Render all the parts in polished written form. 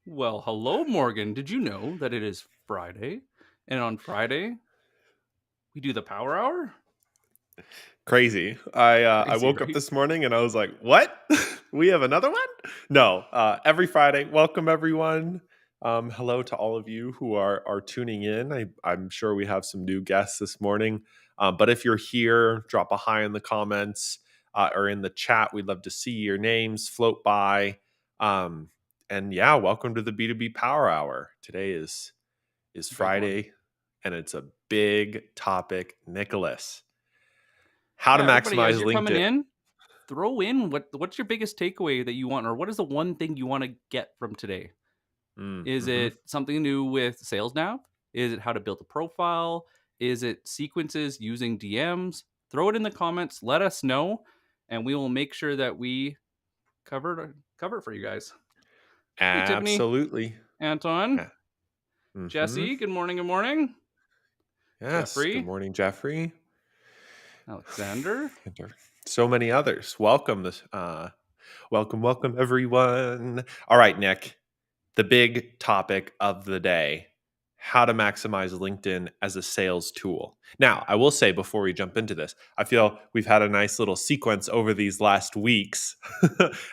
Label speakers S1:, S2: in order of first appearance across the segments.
S1: Well, hello, Morgan. Did you know that it is Friday? And on Friday, we do the Power Hour?
S2: Crazy. I
S1: Crazy,
S2: woke up
S1: right?
S2: this morning and I was like, "What? We have another one?" No. Every Friday. Welcome everyone. Hello to all of you who are tuning in. I'm sure we have some new guests this morning. But if you're here, drop a hi in the comments or in the chat. We'd love to see your names float by. Um, and yeah, welcome to the B2B Power Hour. Today is
S1: Big one.
S2: Friday, and it's a big topic, Nicholas. How to
S1: Yeah, everybody, as
S2: maximize
S1: you're coming
S2: LinkedIn.
S1: in, throw in what's your biggest takeaway that you want, or what is the one thing you want to get from today? Is
S2: Mm-hmm.
S1: it something to do with sales nav? Is it how to build a profile? Is it sequences using DMs? Throw it in the comments. Let us know, and we will make sure that we cover it for you guys. Hey, Tiffany,
S2: Absolutely.
S1: Anton,
S2: Yeah. Mm-hmm.
S1: Jesse. Good morning. Good morning,
S2: Yes. Good
S1: Jeffrey,
S2: morning, Jeffrey.
S1: Alexander.
S2: And so many others. Welcome welcome everyone. All right, Nick. The big topic of the day: how to maximize LinkedIn as a sales tool. Now, I will say before we jump into this, I feel we've had a nice little sequence over these last weeks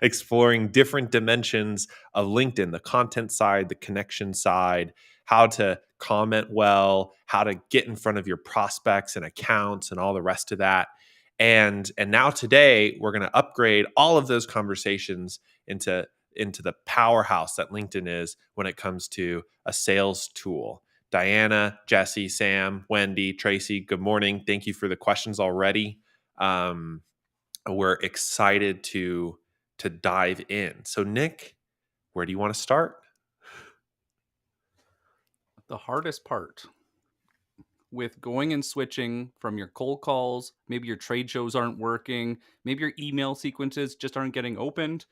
S2: exploring different dimensions of LinkedIn, the content side, the connection side, how to comment well, how to get in front of your prospects and accounts and all the rest of that. And now today we're going to upgrade all of those conversations into the powerhouse that LinkedIn is when it comes to a sales tool. Diana, Jesse, Sam, Wendy, Tracy, good morning. Thank you for the questions already. We're excited to dive in. So, Nick, where do you want to start?
S1: The hardest part with going and switching from your cold calls, maybe your trade shows aren't working, maybe your email sequences just aren't getting opened,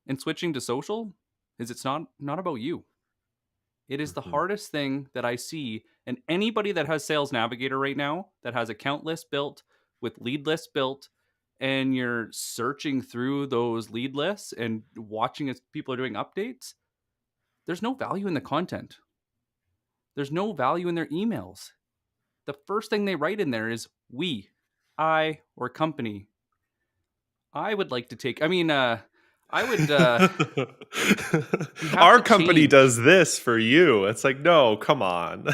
S1: and switching to social is it's not about you. It is the
S2: Mm-hmm.
S1: hardest thing that I see. And anybody that has Sales Navigator right now, that has account lists built with lead lists built, and you're searching through those lead lists and watching as people are doing updates, there's no value in the content. There's no value in their emails. The first thing they write in there is we, I, or company. I would like to take, I mean, I would, we have
S2: Our
S1: to
S2: company
S1: change.
S2: does this for you. It's like, no, come on.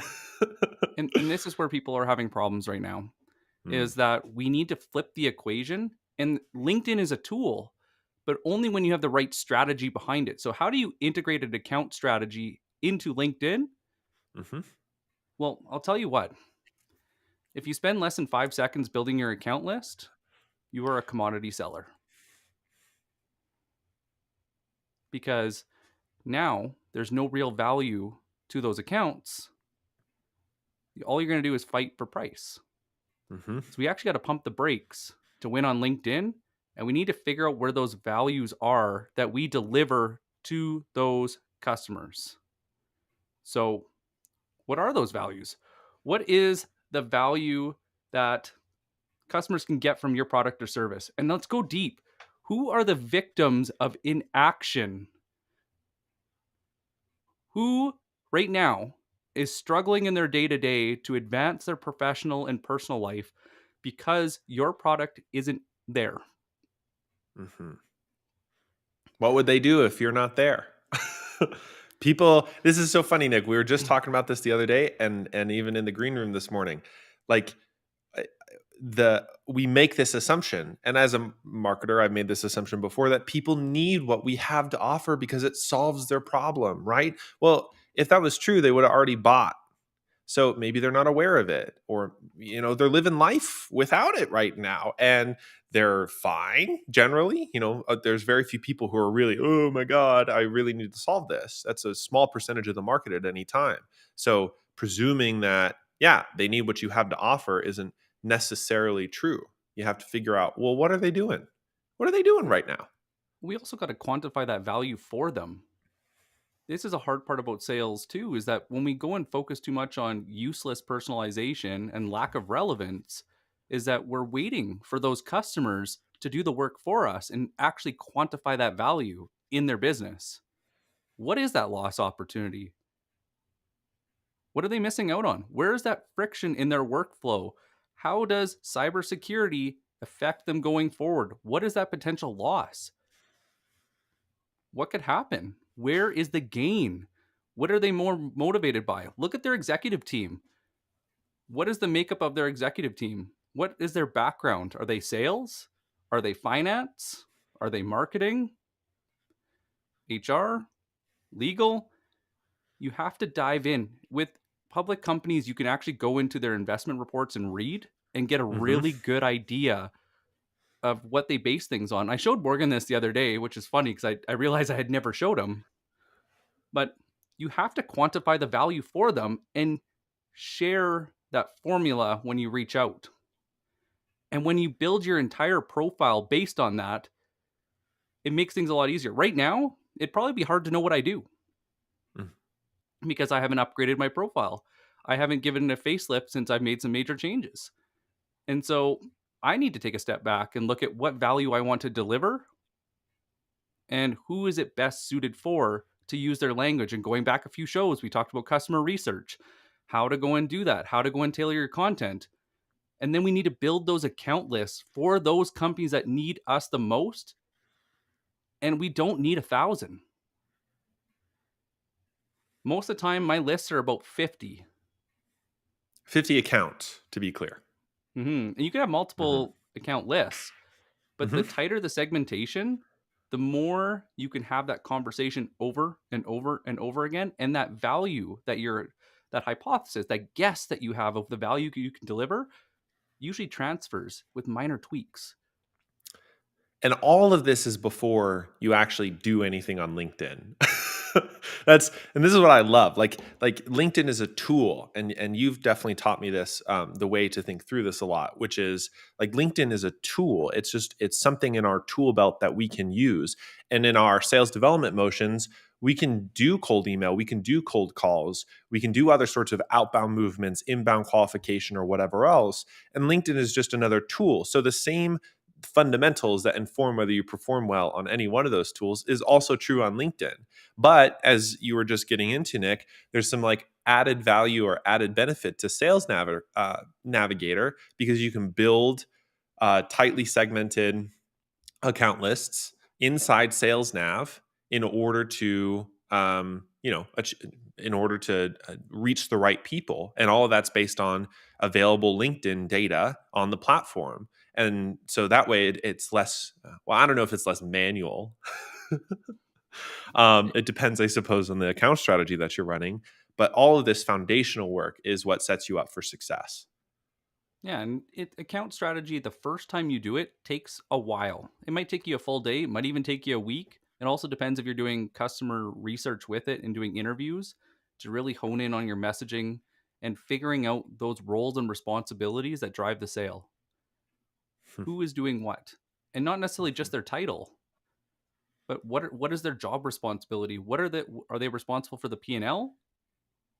S1: And this is where people are having problems right now,
S2: Hmm.
S1: is that we need to flip the equation. And LinkedIn is a tool, but only when you have the right strategy behind it. So, how do you integrate an account strategy into LinkedIn?
S2: Mm-hmm.
S1: Well, I'll tell you what, if you spend less than 5 seconds building your account list, you are a commodity seller, because now there's no real value to those accounts. All you're going to do is fight for price.
S2: Mm-hmm.
S1: So we actually got to pump the brakes to win on LinkedIn. And we need to figure out where those values are that we deliver to those customers. So, what are those values? What is the value that customers can get from your product or service? And let's go deep. Who are the victims of inaction? Who right now is struggling in their day to day to advance their professional and personal life because your product isn't there?
S2: Mm-hmm. What would they do if you're not there? People, this is so funny, Nick. We were just talking about this the other day, and even in the green room this morning. Like I- we make this assumption, and as a marketer, I've made this assumption before that people need what we have to offer because it solves their problem, right? Well, if that was true, they would have already bought. So maybe they're not aware of it, or they're living life without it right now, and they're fine generally. There's very few people who are really, oh my god, I really need to solve this. That's a small percentage of the market at any time. So presuming that, yeah, they need what you have to offer isn't necessarily true. You have to figure out, well, what are they doing? What are they doing right now?
S1: We also got to quantify that value for them. This is a hard part about sales too, is that when we go and focus too much on useless personalization and lack of relevance, is that we're waiting for those customers to do the work for us and actually quantify that value in their business. What is that lost opportunity? What are they missing out on? Where is that friction in their workflow? How does cybersecurity affect them going forward? What is that potential loss? What could happen? Where is the gain? What are they more motivated by? Look at their executive team. What is the makeup of their executive team? What is their background? Are they sales? Are they finance? Are they marketing? HR? Legal? You have to dive in. With public companies, you can actually go into their investment reports and read and get a
S2: Hmm.
S1: really good idea of what they base things on. I showed Morgan this the other day, which is funny because I realized I had never showed him. But you have to quantify the value for them and share that formula when you reach out. And when you build your entire profile based on that, it makes things a lot easier. Right now, it'd probably be hard to know what I do because I haven't upgraded my profile. I haven't given it a facelift since I've made some major changes. And so I need to take a step back and look at what value I want to deliver and who is it best suited for to use their language. And going back a few shows, we talked about customer research, how to go and do that, how to go and tailor your content. And then we need to build those account lists for those companies that need us the most. And we don't need 1,000. Most of the time, my lists are about 50.
S2: 50 accounts, to be clear.
S1: And you can have
S2: Hmm.
S1: multiple account lists, but the
S2: Hmm.
S1: tighter the segmentation, the more you can have that conversation over and over and over again. And that value that that hypothesis, that guess that you have of the value you can deliver usually transfers with minor tweaks.
S2: And all of this is before you actually do anything on LinkedIn. And this is what I love. Like LinkedIn is a tool, and you've definitely taught me this, the way to think through this a lot, which is like LinkedIn is a tool. It's something in our tool belt that we can use, and in our sales development motions, we can do cold email, we can do cold calls, we can do other sorts of outbound movements, inbound qualification, or whatever else. And LinkedIn is just another tool. So the same fundamentals that inform whether you perform well on any one of those tools is also true on LinkedIn. But as you were just getting into, Nick, there's some like added value or added benefit to Navigator, because you can build tightly segmented account lists inside Sales Nav in order to in order to reach the right people, and all of that's based on available LinkedIn data on the platform. And so that way it's less, well, I don't know if it's less manual. It depends, I suppose, on the account strategy that you're running, but all of this foundational work is what sets you up for success.
S1: Yeah, and account strategy, the first time you do it takes a while. It might take you a full day, it might even take you a week. It also depends if you're doing customer research with it and doing interviews to really hone in on your messaging and figuring out those roles and responsibilities that drive the sale. Who is doing what? And not necessarily just their title, but what is their job responsibility? Are they responsible for the P&L,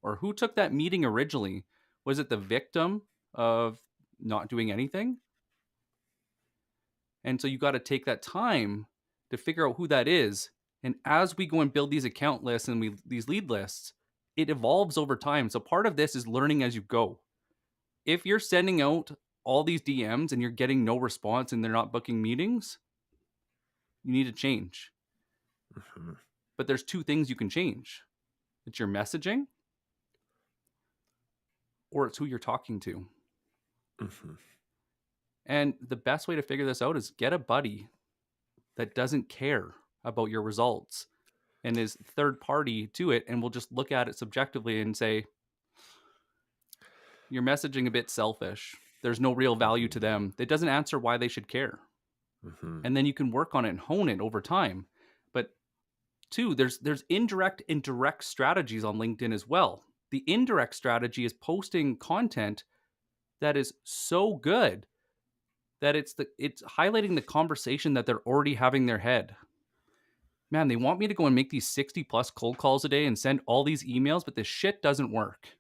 S1: or who took that meeting originally? Was it the victim of not doing anything? And so you got to take that time to figure out who that is. And as we go and build these account lists and these lead lists, it evolves over time. So part of this is learning as you go. If you're sending out all these DMs and you're getting no response and they're not booking meetings, you need to change.
S2: Mhm.
S1: But there's two things you can change. It's your messaging or it's who you're talking to.
S2: Mhm.
S1: And the best way to figure this out is get a buddy that doesn't care about your results and is third party to it and will just look at it subjectively and say, you're messaging a bit selfish. There's no real value to
S2: Mhm.
S1: them. It doesn't answer why they should care.
S2: Mhm.
S1: And then you can work on it and hone it over time. But two, there's indirect and direct strategies on LinkedIn as well. The indirect strategy is posting content that is so good that it's highlighting the conversation that they're already having in their head. Man, they want me to go and make these 60 plus cold calls a day and send all these emails, but this shit doesn't work.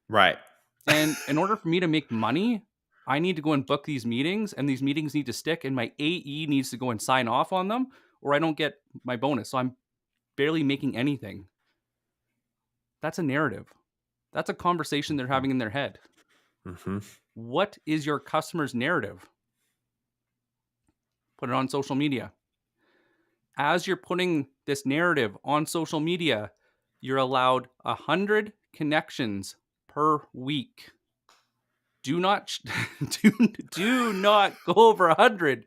S2: Right.
S1: And in order for me to make money, I need to go and book these meetings, and these meetings need to stick, and my AE needs to go and sign off on them, or I don't get my bonus. So I'm barely making anything. That's a narrative. That's a conversation they're
S2: Mhm.
S1: having in their head.
S2: Mhm.
S1: What is your customer's narrative? Put it on social media. As you're putting this narrative on social media, you're allowed 100 connections per week. Do not do not go over 100.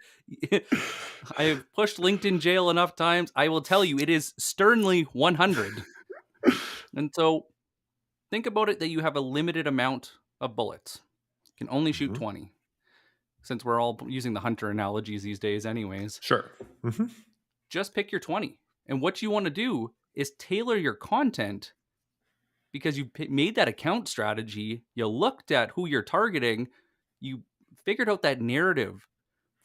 S1: I have pushed LinkedIn jail enough times. I will tell you, it is sternly 100. And so think about it that you have a limited amount of bullets. You can only shoot
S2: Mhm.
S1: 20, since we're all using the hunter analogies these days, anyways.
S2: Sure. Mhm.
S1: Just pick your 20. And what you want to do is tailor your content because you made that account strategy. You looked at who you're targeting. You figured out that narrative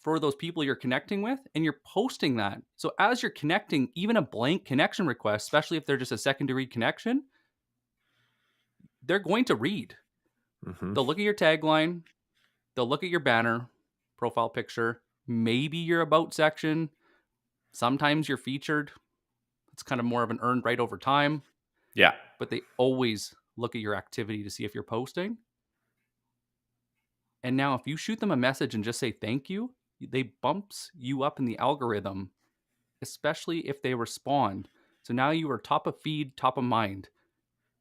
S1: for those people you're connecting with, and you're posting that. So as you're connecting, even a blank connection request, especially if they're just a secondary connection, they're going to read.
S2: Mhm.
S1: They'll look at your tagline, they'll look at your banner, profile picture, maybe your about section. Sometimes you're featured. It's kind of more of an earned right over time,
S2: Yeah.
S1: but they always look at your activity to see if you're posting. And now if you shoot them a message and just say thank you, they bumps you up in the algorithm, especially if they respond. So now you are top of feed, top of mind,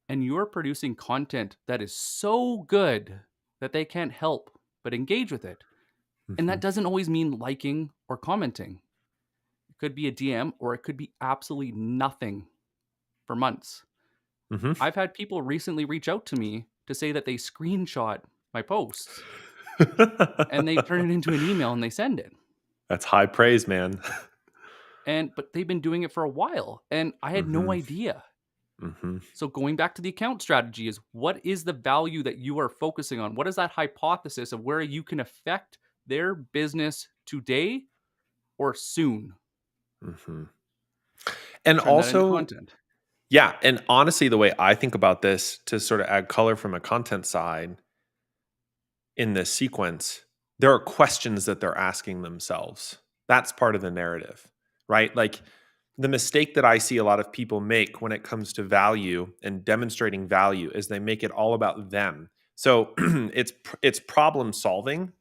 S1: and you're producing content that is so good that they can't help but engage with it. And that
S2: Mhm.
S1: doesn't always mean liking or commenting. It could be a DM or it could be absolutely nothing for months.
S2: Mhm.
S1: I've had people recently reach out to me to say that they screenshot my posts and they turn it into an email and they send it.
S2: That's high praise, man.
S1: But they've been doing it for a while and I had no
S2: Mhm.
S1: idea.
S2: Mhm.
S1: So going back to the account strategy is what is the value that you are focusing on? What is that hypothesis of where you can affect their business today or soon?
S2: Mhm. And
S1: Turn that into
S2: also,
S1: content.
S2: yeah, and honestly, the way I think about this to sort of add color from a content side in this sequence, there are questions that they're asking themselves. That's part of the narrative, right? Like the mistake that I see a lot of people make when it comes to value and demonstrating value is they make it all about them. So it's problem solving,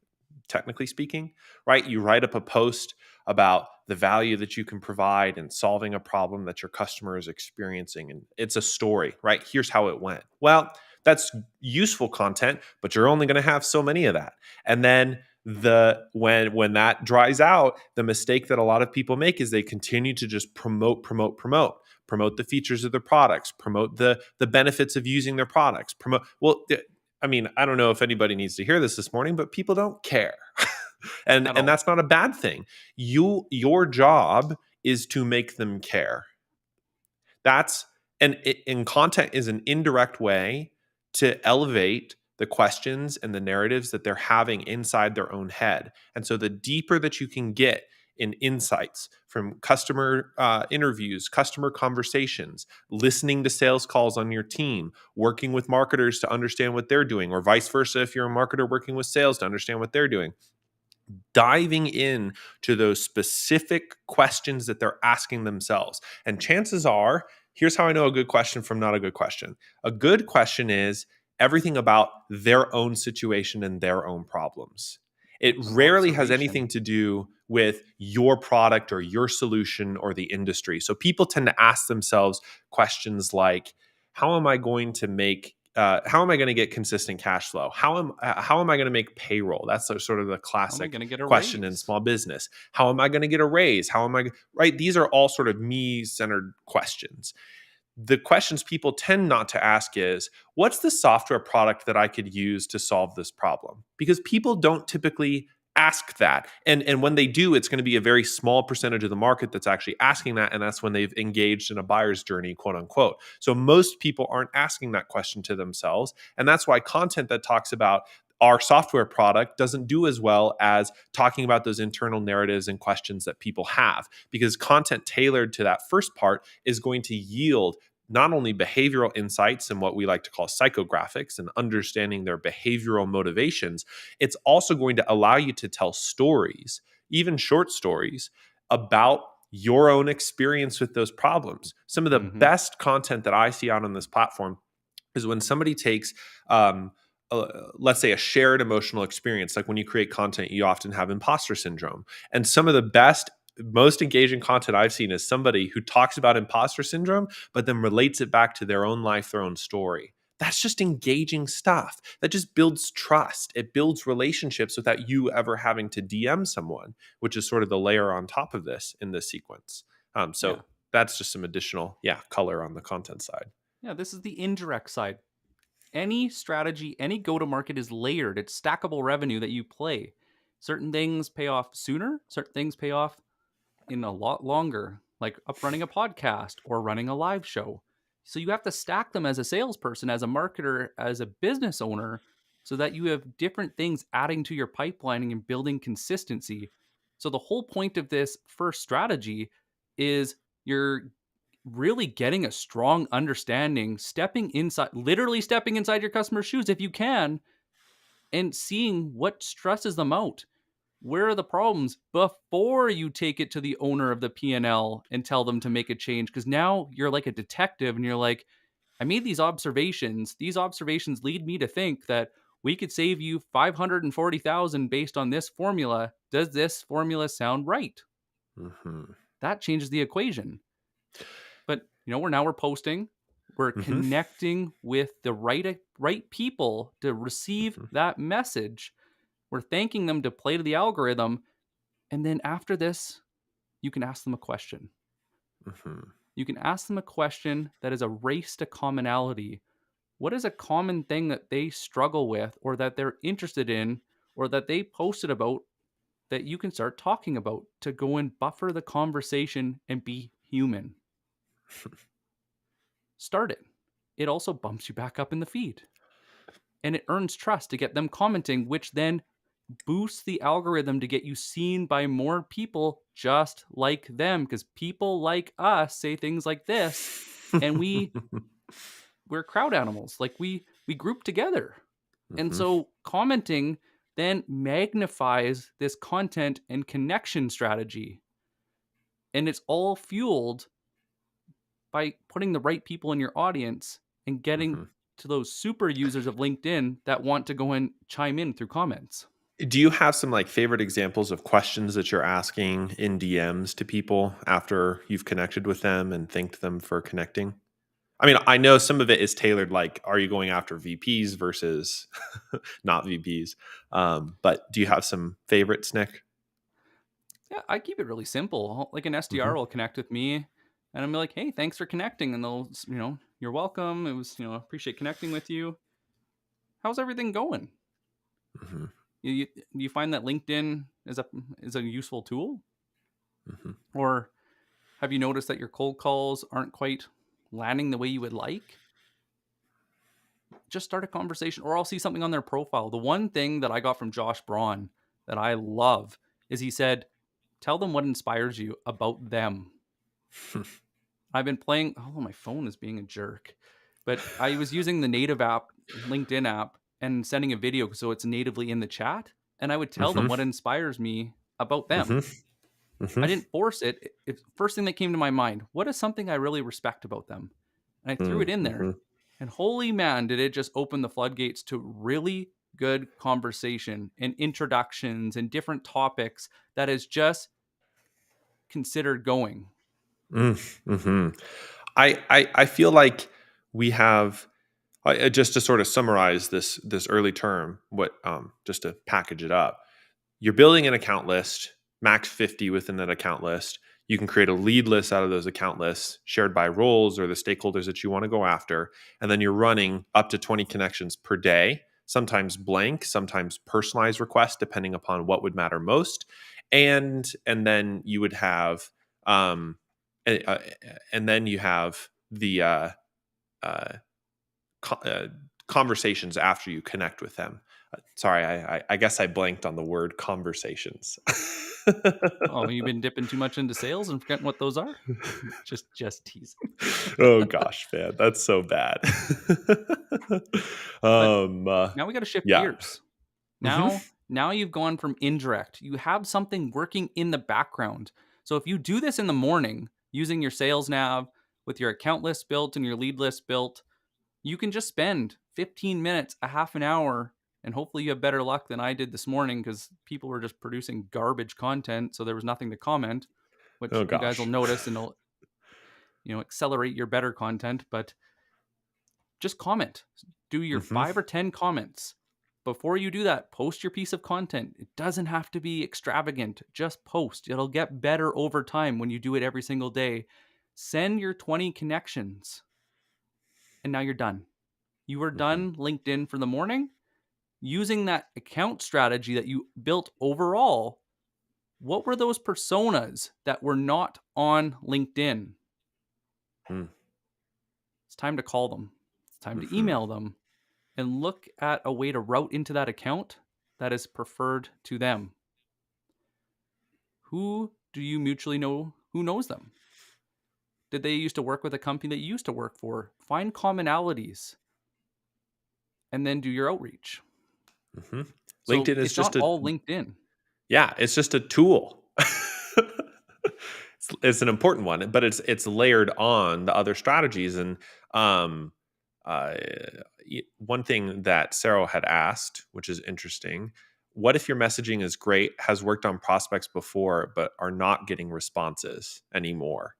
S2: technically speaking, right? You write up a post about the value that you can provide and solving a problem that your customer is experiencing. And it's a story, right? Here's how it went. Well, that's useful content, but you're only going to have so many of that. And then when that dries out, the mistake that a lot of people make is they continue to just promote the features of their products, promote the benefits of using their products, promote I mean, I don't know if anybody needs to hear this morning, but people don't care.
S1: At
S2: And
S1: all.
S2: that's not a bad thing. Your job is to make them care. That's and content is an indirect way to elevate the questions and the narratives that they're having inside their own head. And so the deeper that you can get in insights from customer interviews, customer conversations, listening to sales calls on your team, working with marketers to understand what they're doing, or vice versa, if you're a marketer working with sales to understand what they're doing, diving in to those specific questions that they're asking themselves. And chances are, here's how I know a good question from not a good question. A good question is everything about their own situation and their own problems. It
S1: Some
S2: rarely has anything
S1: observation.
S2: to do with your product or your solution or the industry. So people tend to ask themselves questions like, how am I going to make how am I going to get consistent cash flow? How am I going to make payroll? That's sort of the
S1: How am I
S2: classic
S1: going to get a
S2: question in
S1: raise?
S2: small business. How am I going to get a raise? How am I right? These are all sort of me centered questions. The questions people tend not to ask is, what's the software product that I could use to solve this problem? Because people don't typically ask that. And when they do, it's going to be a very small percentage of the market that's actually asking that. And that's when they've engaged in a buyer's journey, quote unquote. So most people aren't asking that question to themselves. And that's why content that talks about our software product doesn't do as well as talking about those internal narratives and questions that people have, because content tailored to that first part is going to yield not only behavioral insights and what we like to call psychographics and understanding their behavioral motivations, it's also going to allow you to tell stories, even short stories, about your own experience with those problems. Some of the
S1: Mhm.
S2: best content that I see out on this platform is when somebody takes, um, let's say, a shared emotional experience. Like when you create content, you often have imposter syndrome. And some of the best, most engaging content I've seen is somebody who talks about imposter syndrome, but then relates it back to their own life, their own story. That's just engaging stuff. That just builds trust. It builds relationships without you ever having to DM someone, which is sort of the layer on top of this in this sequence.
S1: Yeah.
S2: So that's just some additional, color on the content side.
S1: Yeah, this is the indirect side. Any strategy, any go to market is layered. It's stackable revenue that you play. Certain things pay off sooner, certain things pay off in a lot longer, like up running a podcast or running a live show. So you have to stack them as a salesperson, as a marketer, as a business owner, so that you have different things adding to your pipelining and building consistency. So the whole point of this first strategy is you're really getting a strong understanding, stepping inside, literally stepping inside your customer's shoes if you can, and seeing what stresses them out. Where are the problems before you take it to the owner of the P&L and tell them to make a change? Because now you're like a detective and you're like, I made these observations. These observations lead me to think that we could save you 540,000 based on this formula. Does this formula sound right?
S2: Hmm.
S1: That changes the equation. But we're posting, we're
S2: Hmm.
S1: connecting with the right people to receive
S2: Hmm.
S1: that message. We're thanking them to play to the algorithm, and then after this, you can ask them a question.
S2: Hmm.
S1: You can ask them a question that is a race to commonality. What is a common thing that they struggle with, or that they're interested in, or that they posted about, that you can start talking about to go and buffer the conversation and be human? Start it. It also bumps you back up in the feed, and it earns trust to get them commenting, which then boosts the algorithm to get you seen by more people just like them, because people like us say things like this, and we're crowd animals. Like we group together. And
S2: Hmm.
S1: so commenting then magnifies this content and connection strategy, and it's all fueled by putting the right people in your audience and getting
S2: Hmm.
S1: to those super users of LinkedIn that want to go and chime in through comments.
S2: Do you have some like favorite examples of questions that you're asking in DMs to people after you've connected with them and thanked them for connecting? I mean, I know some of it is tailored, like, are you going after VPs versus not VPs? But do you have some favorites, Nick?
S1: Yeah, I keep it really simple. Like an SDR
S2: Hmm.
S1: will connect with me and I'm like, hey, thanks for connecting. And they'll, you're welcome. It was, appreciate connecting with you. How's everything going?
S2: Hmm.
S1: Do you find that LinkedIn is a useful tool?
S2: Hmm.
S1: Or have you noticed that your cold calls aren't quite landing the way you would like? Just start a conversation, or I'll see something on their profile. The one thing that I got from Josh Braun that I love is he said, tell them what inspires you about them. I've been playing. Oh, my phone is being a jerk. But I was using the native app, LinkedIn app, and sending a video so it's natively in the chat. And I would tell them
S2: Hmm.
S1: what inspires me about them.
S2: Hmm.
S1: I
S2: Hmm.
S1: didn't force it. It's first thing that came to my mind. What is something I really respect about them? And I threw it in there.
S2: Hmm.
S1: And holy man, did it just open the floodgates to really good conversation and introductions and different topics that is just considered going.
S2: Hmm. I feel like we have, just to sort of summarize this early term, what just to package it up. You're building an account list, max 50 within that account list. You can create a lead list out of those account lists shared by roles or the stakeholders that you want to go after. And then you're running up to 20 connections per day, sometimes blank, sometimes personalized requests, depending upon what would matter most. And then you would have, um, uh, and then you have the uh, co- uh, conversations after you connect with them. Sorry, I guess I blanked on the word conversations.
S1: Oh, you've been dipping too much into sales and forgetting what those are? Just teasing.
S2: Oh gosh, man, that's so bad.
S1: But
S2: um, uh,
S1: now we got to shift
S2: yeah.
S1: gears.
S2: Hmm.
S1: Now you've gone from indirect. You have something working in the background. So if you do this in the morning using your sales nav with your account list built and your lead list built, you can just spend 15 minutes, a half an hour, and hopefully you have better luck than I did this morning because people were just producing garbage content, so there was nothing to comment,
S2: Oh
S1: which you guys will
S2: gosh.
S1: notice and it'll, accelerate your better content, but just comment. Do your
S2: Hmm.
S1: 5 or 10 comments. Before you do that, post your piece of content. It doesn't have to be extravagant. Just post. It'll get better over time when you do it every single day. Send your 20 connections, and now you're done. You are
S2: Hmm.
S1: done LinkedIn for the morning. Using that account strategy that you built overall, what were those personas that were not on LinkedIn? It's time to call them. It's time to
S2: Hmm.
S1: email them and look at a way to route into that account that is preferred to them. Who do you mutually know who knows them? Did they used to work with a company that you used to work for? Find commonalities and then do your outreach.
S2: Hmm.
S1: So
S2: LinkedIn is
S1: it's not
S2: just a
S1: all LinkedIn.
S2: yeah, it's just a tool. It's an important one, but it's layered on the other strategies. And um, uh, one thing that Sarah had asked, which is interesting, what if your messaging is great, has worked on prospects before, but are not getting responses anymore?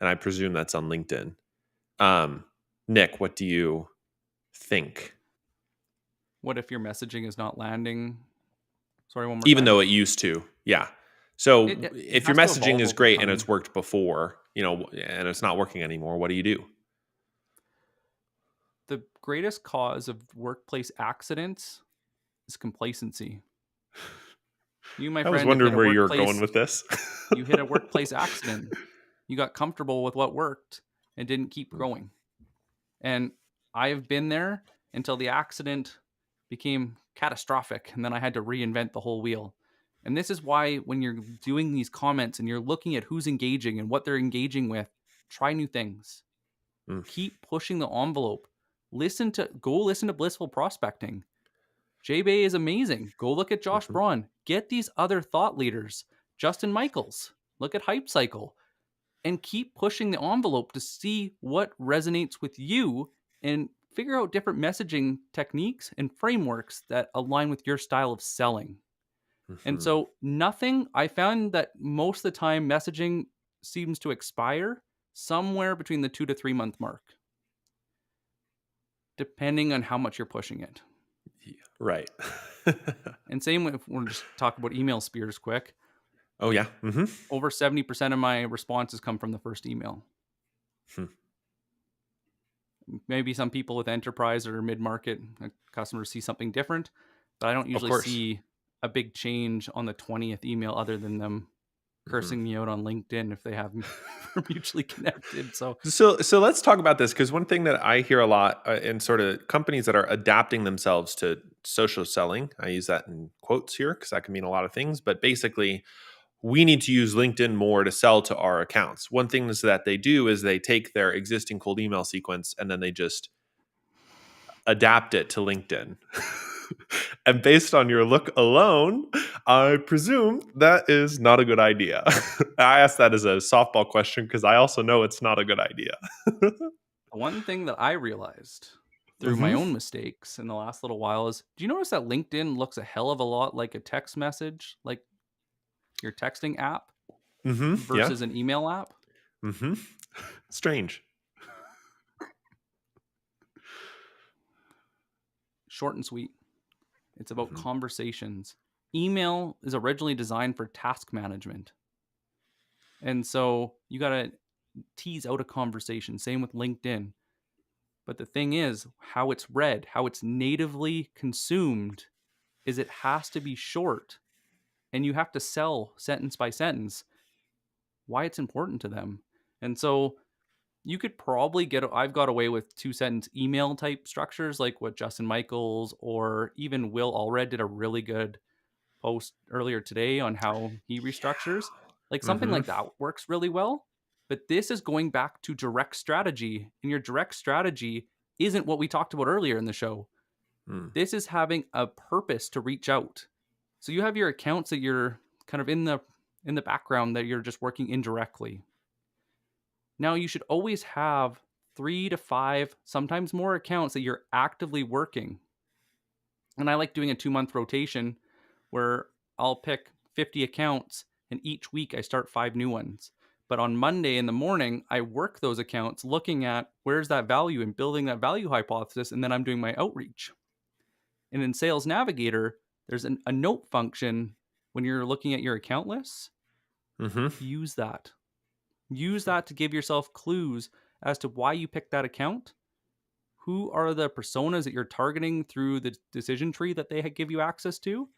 S2: And I presume that's on LinkedIn. Um, Nick, what do you think?
S1: What if your messaging is not landing? Sorry, one more
S2: Even
S1: time.
S2: though it used to, yeah. So
S1: It
S2: if your
S1: has to
S2: messaging
S1: evolve
S2: is
S1: over
S2: great and it's
S1: time.
S2: worked before, and it's not working anymore, what do you do?
S1: The greatest cause of workplace accidents is complacency. You, my
S2: I was
S1: friend, have hit
S2: wondering
S1: a
S2: where you were going
S1: workplace
S2: with this.
S1: you hit a workplace accident. You got comfortable with what worked and didn't keep
S2: Mm,
S1: growing. And I've been there until the accident became catastrophic and then I had to reinvent the whole wheel. And this is why when you're doing these comments and you're looking at who's engaging and what they're engaging with, try new things.
S2: mm,
S1: Keep pushing the envelope. Listen to Blissful Prospecting. J-Bay is amazing. Go look at Josh
S2: mhm,
S1: Braun. Get these other thought leaders. Justin Michaels. Look at Hype Cycle. And keep pushing the envelope to see what resonates with you and figure out different messaging techniques and frameworks that align with your style of selling. And
S2: mhm,
S1: so, I found that most of the time messaging seems to expire somewhere between the 2 to 3 month mark, depending on how much you're pushing it.
S2: yeah, right.
S1: And same with, we'll just talk about email spears quick.
S2: Oh, yeah. Mhm.
S1: Over 70% of my responses come from the first email.
S2: Hmm.
S1: Maybe some people with enterprise or mid-market customers see something different, but I don't
S2: Of
S1: usually
S2: course.
S1: see a big change on the 20th email other than them
S2: Mhm.
S1: cursing me out on LinkedIn if they have me we're mutually connected. So
S2: So let's talk about this, because one thing that I hear a lot in sort of companies that are adapting themselves to social selling, I use that in quotes here because that can mean a lot of things, but basically we need to use LinkedIn more to sell to our accounts. One thing is that they do is they take their existing cold email sequence and then they just adapt it to LinkedIn. And based on your look alone, I presume that is not a good idea. I asked that as a softball question because I also know it's not a good idea.
S1: one thing that I realized through my
S2: Hmm.
S1: own mistakes in the last little while is, do you notice that LinkedIn looks a hell of a lot like a text message, like your texting app
S2: Hmm. Yeah.
S1: versus an email app?
S2: Hmm. Strange.
S1: Short and sweet. It's about
S2: Hmm.
S1: conversations. Email is originally designed for task management. And so you got to tease out a conversation. Same with LinkedIn. But the thing is, how it's read, how it's natively consumed, is it has to be short and you have to sell sentence by sentence why it's important to them. And so you could probably I've got away with 2 sentence email type structures like what Justin Michaels or even Will Allred did a really good post earlier today on how he restructures. Like something
S2: Mhm.
S1: like that works really well. But this is going back to direct strategy, and your direct strategy isn't what we talked about earlier in the show.
S2: Mm.
S1: This is having a purpose to reach out. So you have your accounts that you're kind of in the background that you're just working indirectly. Now you should always have 3 to 5, sometimes more accounts that you're actively working. And I like doing a 2-month rotation where I'll pick 50 accounts and each week I start 5 new ones. But on Monday in the morning, I work those accounts looking at where's that value and building that value hypothesis, and then I'm doing my outreach. And in Sales Navigator, there's a note function when you're looking at your account lists.
S2: Mhm.
S1: Use that. Use that to give yourself clues as to why you picked that account. Who are the personas that you're targeting through the decision tree that they give you access to?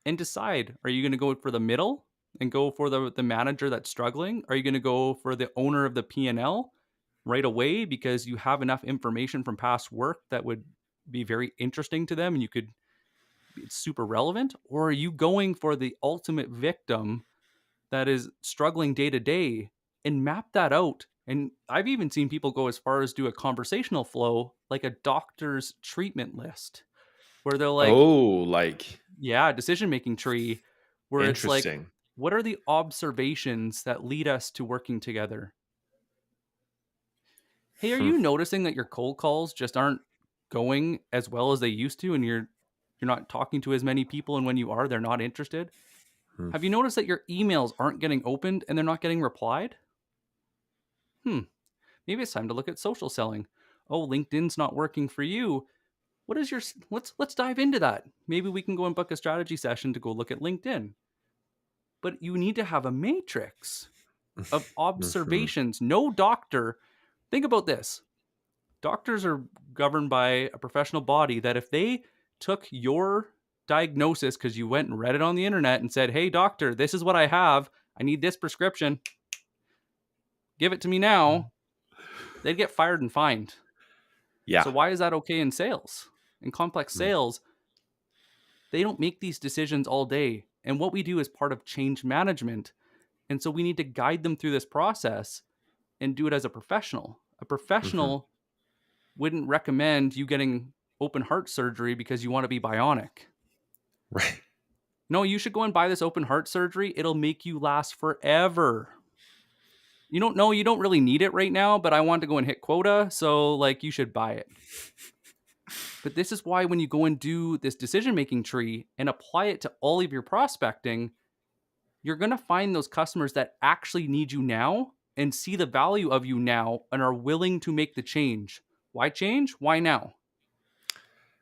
S1: And decide, are you going to go for the middle and go for the manager that's struggling? Are you going to go for the owner of the P&L right away because you have enough information from past work that would be very interesting to them and it's super relevant? Or are you going for the ultimate victim that is struggling day to day, and map that out? And I've even seen people go as far as do a conversational flow, like a doctor's treatment list, where they're like,
S2: Oh, like
S1: yeah, decision making tree, where it's like,
S2: interesting.
S1: what are the observations that lead us to working together? Hey, are
S2: Hmm.
S1: you noticing that your cold calls just aren't going as well as they used to, and you're not talking to as many people, and when you are, they're not interested?
S2: Hmm.
S1: Have you noticed that your emails aren't getting opened and they're not getting replied? Hmm, maybe it's time to look at social selling. Oh, LinkedIn's not working for you. What is your let's dive into that. Maybe we can go and book a strategy session to go look at LinkedIn. But you need to have a matrix of
S2: Mhm.
S1: observations. No doctor, think about this. Doctors are governed by a professional body that if they took your diagnosis because you went and read it on the internet and said, "Hey doctor, this is what I have. I need this prescription. Give it to me now," they'd get fired and fined.
S2: Yeah.
S1: So why is that okay in sales? In complex
S2: Mm.
S1: sales, they don't make these decisions all day. And what we do is part of change management. And so we need to guide them through this process and do it as a professional. A
S2: Mhm.
S1: professional wouldn't recommend you getting open heart surgery because you want to be bionic.
S2: Right.
S1: No, you should go and buy this open heart surgery. It'll make you last forever. You don't know, you don't really need it right now, but I want to go and hit quota. So, like, you should buy it. But this is why when you go and do this decision making tree and apply it to all of your prospecting, you're going to find those customers that actually need you now and see the value of you now and are willing to make the change. Why change? Why now?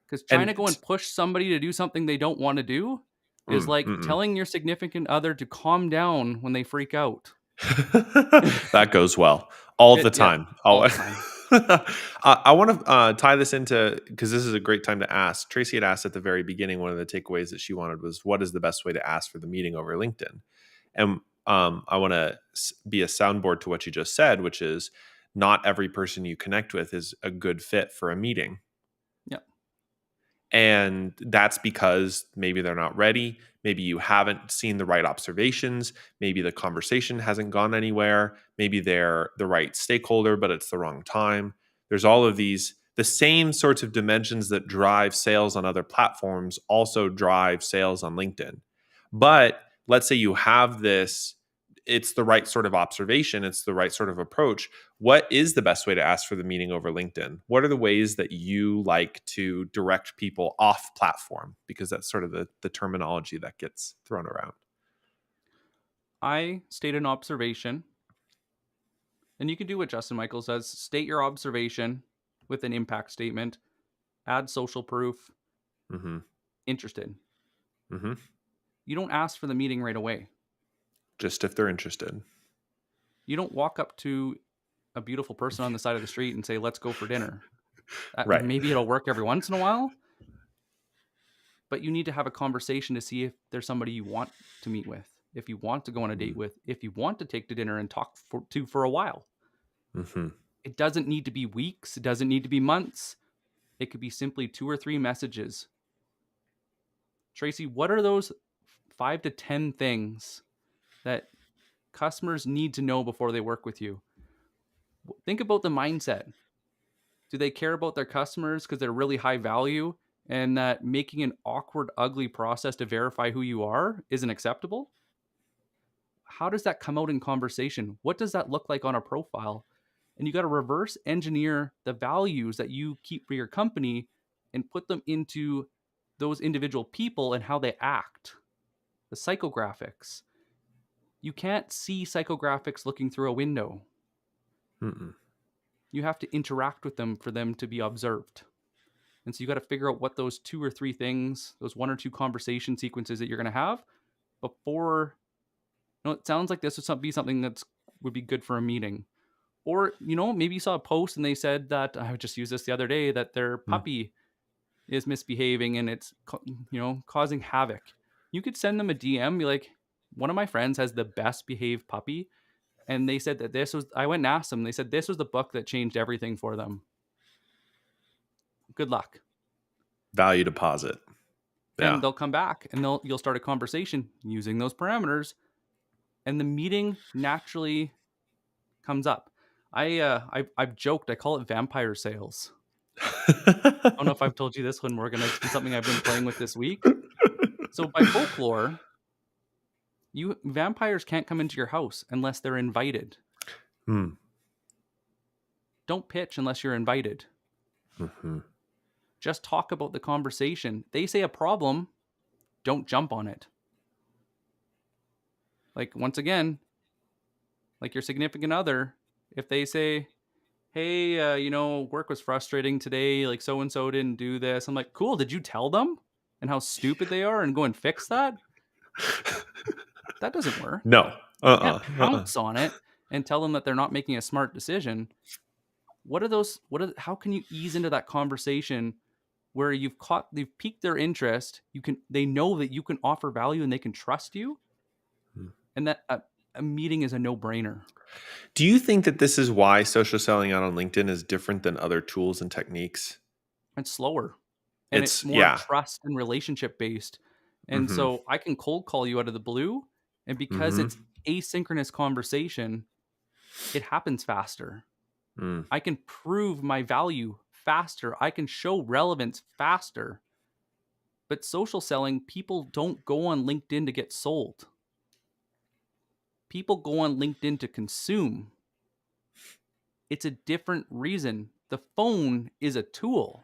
S1: Because trying
S2: And
S1: to go and push somebody to do something they don't want to do is like
S2: mm-mm.
S1: telling your significant other to calm down when they freak out.
S2: That goes well all the
S1: Yeah,
S2: time.
S1: all
S2: Oh,
S1: the time.
S2: I want to tie this into because this is a great time to ask. Tracy had asked at the very beginning. One of the takeaways that she wanted was, "What is the best way to ask for the meeting over LinkedIn?" And I want to be a soundboard to what you just said, which is not every person you connect with is a good fit for a meeting.
S1: Yeah.
S2: And that's because maybe they're not ready. Maybe you haven't seen the right observations. Maybe the conversation hasn't gone anywhere. Maybe they're the right stakeholder, but it's the wrong time. There's all of these, the same sorts of dimensions that drive sales on other platforms also drive sales on LinkedIn. But let's say you have this, it's the right sort of observation, it's the right sort of approach. What is the best way to ask for the meeting over LinkedIn? What are the ways that you like to direct people off platform? Because that's sort of the terminology that gets thrown around.
S1: I state an observation, and you can do what Justin Michaels does: state your observation with an impact statement, add social proof,
S2: Hmm.
S1: interested.
S2: Hmm.
S1: You don't ask for the meeting right away.
S2: Just if they're interested.
S1: You don't walk up to a beautiful person on the side of the street and say, "Let's go for dinner."
S2: Right.
S1: Maybe it'll work every once in a while, but you need to have a conversation to see if there's somebody you want to meet with, if you want to go on a date with, if you want to take to dinner and talk for a while.
S2: Mm-hmm.
S1: It doesn't need to be weeks, it doesn't need to be months. It could be simply 2 or 3 messages. Tracy, what are those 5 to 10 things that customers need to know before they work with you? Think about the mindset. Do they care about their customers because they're really high value and that making an awkward, ugly process to verify who you are isn't acceptable? How does that come out in conversation? What does that look like on a profile? And you got to reverse engineer the values that you keep for your company and put them into those individual people and how they act. The psychographics. You can't see psychographics looking through a window.
S2: Mm-mm.
S1: You have to interact with them for them to be observed. And so you got to figure out what those 2 or 3 things, those 1 or 2 conversation sequences that you're going to have before. It sounds like this would be something that's would be good for a meeting. Or, maybe you saw a post and they said that, I just used this the other day, that their
S2: Mm.
S1: puppy is misbehaving and it's, causing havoc. You could send them a DM, be like, one of my friends has the best behaved puppy. And they said that I went and asked them, they said this was the book that changed everything for them. Good luck.
S2: Value deposit.
S1: And
S2: Yeah.
S1: they'll come back and you'll start a conversation using those parameters. And the meeting naturally comes up. I've joked, I call it vampire sales. I don't know if I've told you this one, Morgan. It's been something I've been playing with this week. So by folklore, vampires can't come into your house unless they're invited.
S2: Mm.
S1: Don't pitch unless you're invited.
S2: Mm-hmm.
S1: Just talk about the conversation. They say a problem, don't jump on it. Like, once again, like your significant other, if they say, hey, work was frustrating today, like so and so didn't do this, I'm like, cool, did you tell them and how stupid they are and go and fix that? That doesn't work.
S2: No.
S1: You can't pounce on it and tell them that they're not making a smart decision. How can you ease into that conversation where you've piqued their interest, they know that you can offer value and they can trust you, and that a meeting is a no-brainer.
S2: Do you think that this is why social selling out on LinkedIn is different than other tools and techniques?
S1: It's slower and it's
S2: It's
S1: more
S2: yeah.
S1: trust and relationship based. And
S2: Mm-hmm.
S1: so I can cold call you out of the blue, and because
S2: Mm-hmm.
S1: it's asynchronous conversation, it happens faster.
S2: Mm.
S1: I can prove my value faster. I can show relevance faster. But social selling, people don't go on LinkedIn to get sold. People go on LinkedIn to consume. It's a different reason. The phone is a tool.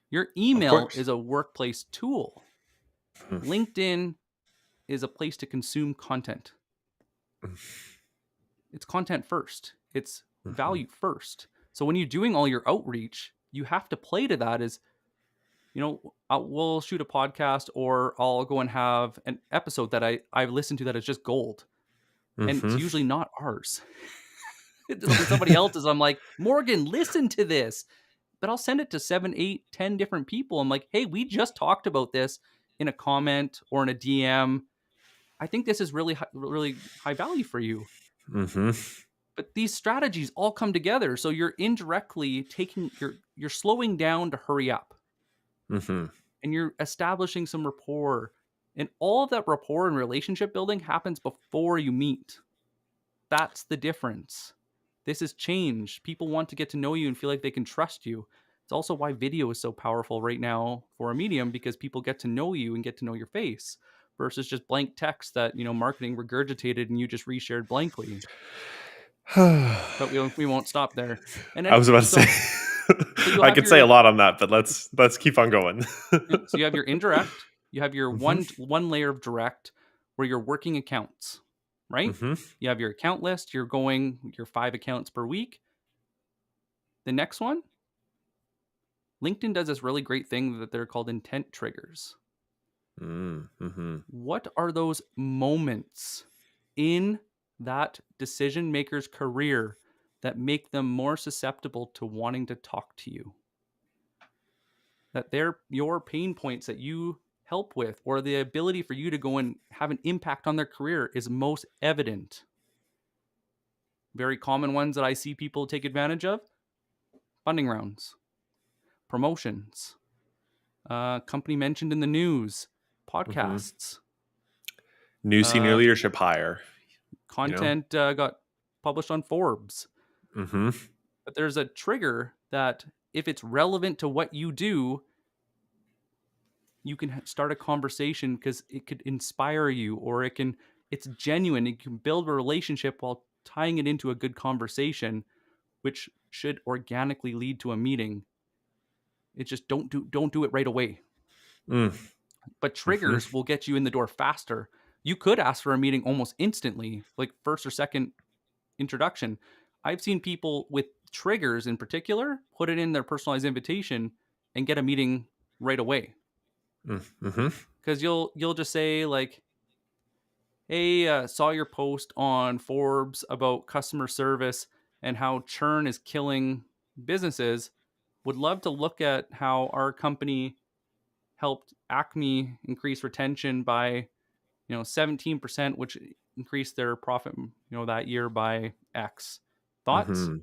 S1: Your
S2: Of
S1: email
S2: course.
S1: is a workplace tool.
S2: Mm.
S1: LinkedIn is a place to consume content. It's content first. It's
S2: Mm-hmm.
S1: value first. So when you're doing all your outreach, you have to play to that as, we'll shoot a podcast or I'll go and have an episode that I've listened to that is just gold. And it's
S2: Mm-hmm.
S1: usually not ours. It'll be somebody else's. I'm like, Morgan, listen to this. But I'll send it to 7, 8, 10 different people. I'm like, hey, we just talked about this in a comment or in a DM. I think this is really high value for you.
S2: Mm-hmm.
S1: But these strategies all come together. So you're indirectly you're slowing down to hurry up.
S2: Mm-hmm.
S1: And you're establishing some rapport. And all of that rapport and relationship building happens before you meet. That's the difference. This has changed. People want to get to know you and feel like they can trust you. It's also why video is so powerful right now for a medium, because people get to know you and get to know your face versus just blank text that, marketing regurgitated and you just reshared blankly. But we won't stop there. And
S2: I
S1: then
S2: was about to say
S1: so you'll
S2: I
S1: have
S2: could say a
S1: your
S2: lot on that, but let's keep on going.
S1: so you have your indirect, you have your
S2: Mm-hmm.
S1: one layer of direct where you're working accounts, right?
S2: Mm-hmm.
S1: You have your account list, you're going your 5 accounts per week. The next one, LinkedIn does this really great thing that they're called intent triggers.
S2: Mm-hmm.
S1: What are those moments in that decision maker's career that make them more susceptible to wanting to talk to you? That they're your pain points that you help with, or the ability for you to go and have an impact on their career is most evident. Very common ones that I see people take advantage of: funding rounds, promotions, company mentioned in the news,
S2: Hmm.
S1: podcasts,
S2: New senior
S1: uh,
S2: leadership hire, you know?
S1: content got published on Forbes.
S2: Hmm.
S1: But there's a trigger that if it's relevant to what you do, you can start a conversation because it could inspire you, or it's genuine. It can build a relationship while tying it into a good conversation, which should organically lead to a meeting. It's just don't do it right away.
S2: Mm.
S1: But
S2: Hmm.
S1: triggers will get you in the door faster. You could ask for a meeting almost instantly, like first or second introduction. I've seen people with triggers in particular put it in their personalized invitation and get a meeting right away.
S2: Mm-hmm.
S1: Because you'll just say like, "Hey, saw your post on Forbes about customer service and how churn is killing businesses. Would love to look at how our company helped Acme increase retention by 17%, which increased their profit that year by X. Thoughts?"
S2: Hmm.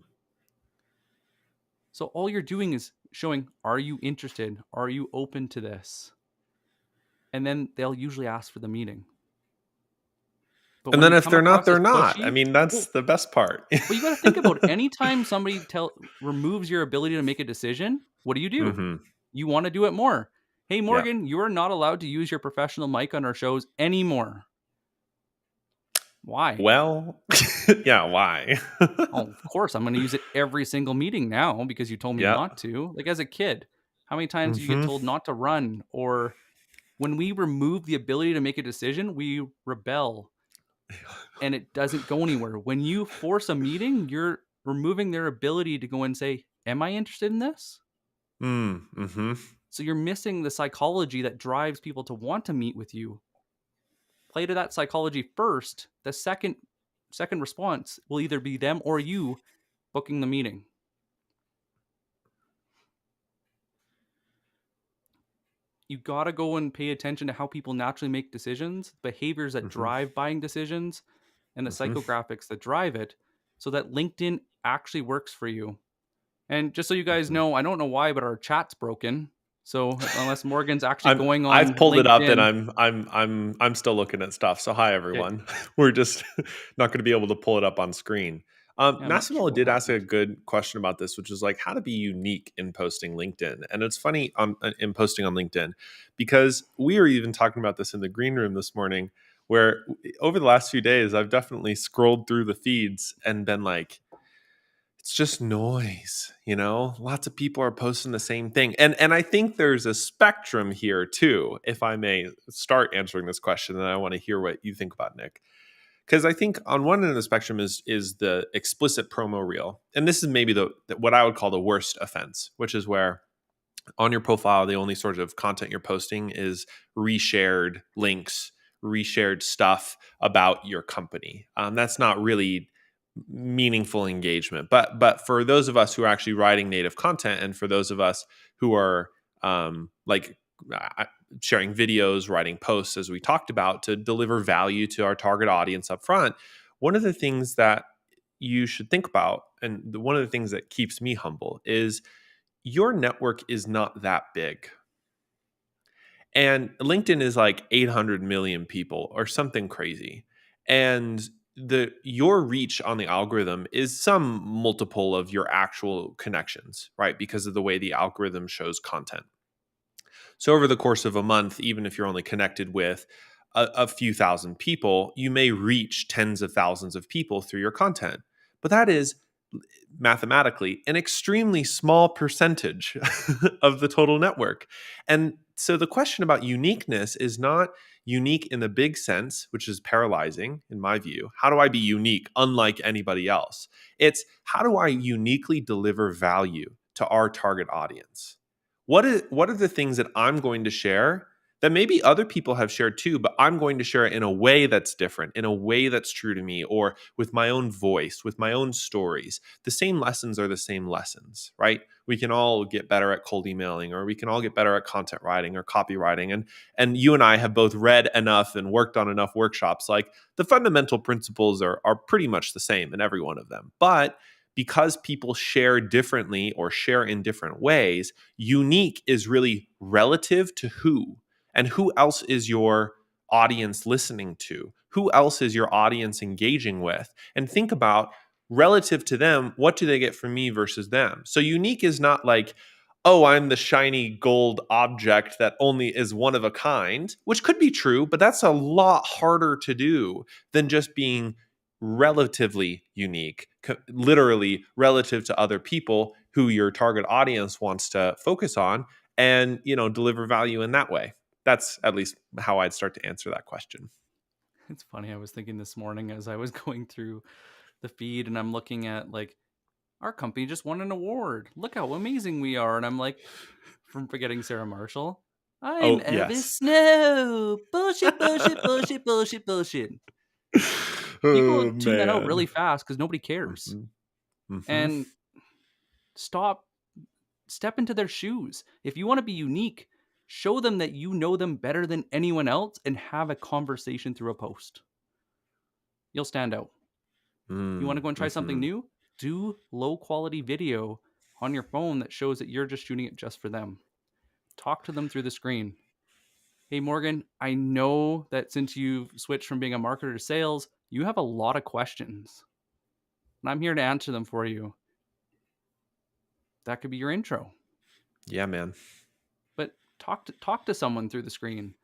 S1: So all you're doing is showing, are you interested? Are you open to this? And then they'll usually ask for the meeting. But
S2: And
S1: when
S2: then
S1: you
S2: if
S1: come
S2: they're not,
S1: across as
S2: they're not. I
S1: pushy,
S2: mean, that's
S1: well,
S2: the best part.
S1: but you got to think about it. Anytime somebody removes your ability to make a decision, what do?
S2: Hmm.
S1: You want to do it more. Hey,
S2: Yeah.
S1: Morgan, you are not allowed to use your professional mic on our shows anymore. Why?
S2: Well, yeah, why?
S1: Oh, of course, I'm going to use it every single meeting now because you told me
S2: Yeah.
S1: not to. Like as a kid, how many times do you get
S2: Hmm.
S1: told not to run? Or when we remove the ability to make a decision, we rebel and it doesn't go anywhere. When you force a meeting, you're removing their ability to go and say, "Am I interested in this?"
S2: Mm-hmm.
S1: So you're missing the psychology that drives people to want to meet with you. Play to that psychology first. The second response will either be them or you booking the meeting. You got to go and pay attention to how people naturally make decisions, behaviors that
S2: Hmm.
S1: drive buying decisions, and the
S2: Hmm.
S1: psychographics that drive it, so that LinkedIn actually works for you. And just so you guys
S2: Hmm.
S1: know, I don't know why, but our chat's broken. So unless Morgan's actually going
S2: I've
S1: on
S2: pulled it up and
S1: LinkedIn,
S2: I'm still looking at stuff. So hi
S1: okay,
S2: everyone. We're just not going to be able to pull it up on screen.
S1: yeah, I'm not sure
S2: Massimo
S1: what
S2: did ask a
S1: happened.
S2: good question about this, which is like how to be unique in posting LinkedIn. And it's funny in posting on LinkedIn because we were even talking about this in the green room this morning, where over the last few days I've definitely scrolled through the feeds and been like, it's just noise, lots of people are posting the same thing, and I think there's a spectrum here too, if I may start answering this question, and I want to hear what you think about, Nick, because I think on one end of the spectrum is the explicit promo reel, and this is maybe the what I would call the worst offense, which is where on your profile the only sort of content you're posting is reshared links, reshared stuff about your company. That's not really meaningful engagement. But for those of us who are actually writing native content, and for those of us who are like sharing videos, writing posts, as we talked about, to deliver value to our target audience up front, one of the things that you should think about, and one of the things that keeps me humble, is your network is not that big. And LinkedIn is like 800 million people or something crazy. And your reach on the algorithm is some multiple of your actual connections, right? Because of the way the algorithm shows content. So over the course of a month, even if you're only connected with a few thousand people, you may reach tens of thousands of people through your content. But that is mathematically an extremely small percentage of the total network. And so the question about uniqueness is not unique in the big sense, which is paralyzing in my view. How do I be unique unlike anybody else? It's how do I uniquely deliver value to our target audience? What are the things that I'm going to share that maybe other people have shared too, but I'm going to share it in a way that's different, in a way that's true to me, or with my own voice, with my own stories. The same lessons are the same lessons, right? We can all get better at cold emailing, or we can all get better at content writing or copywriting. And you and I have both read enough and worked on enough workshops. Like the fundamental principles are pretty much the same in every one of them. But because people share differently or share in different ways, unique is really relative to who. And who else is your audience listening to? Who else is your audience engaging with? And think about, relative to them, what do they get from me versus them? So unique is not like, oh, I'm the shiny gold object that only is one of a kind, which could be true, but that's a lot harder to do than just being relatively unique, literally relative to other people who your target audience wants to focus on, and deliver value in that way. That's at least how I'd start to answer that question.
S1: It's funny. I was thinking this morning as I was going through the feed and I'm looking at like, our company just won an award. Look how amazing we are. And I'm like, from forgetting Sarah Marshall, I'm
S2: Oh,
S1: Elvis
S2: yes.
S1: Snow. Bullshit, bullshit, bullshit, bullshit, bullshit. People
S2: Oh,
S1: tune that out really
S2: man.
S1: fast because nobody cares.
S2: Mhm. Mhm.
S1: And step into their shoes. If you want to be unique, show them that you know them better than anyone else and have a conversation through a post. You'll stand out. You want to go and try something
S2: Mhm.
S1: new? Do low quality video on your phone that shows that you're just shooting it just for them. Talk to them through the screen. Hey, Morgan, I know that since you've switched from being a marketer to sales, you have a lot of questions. And I'm here to answer them for you. That could be your intro.
S2: Yeah, man.
S1: But talk to someone through the screen.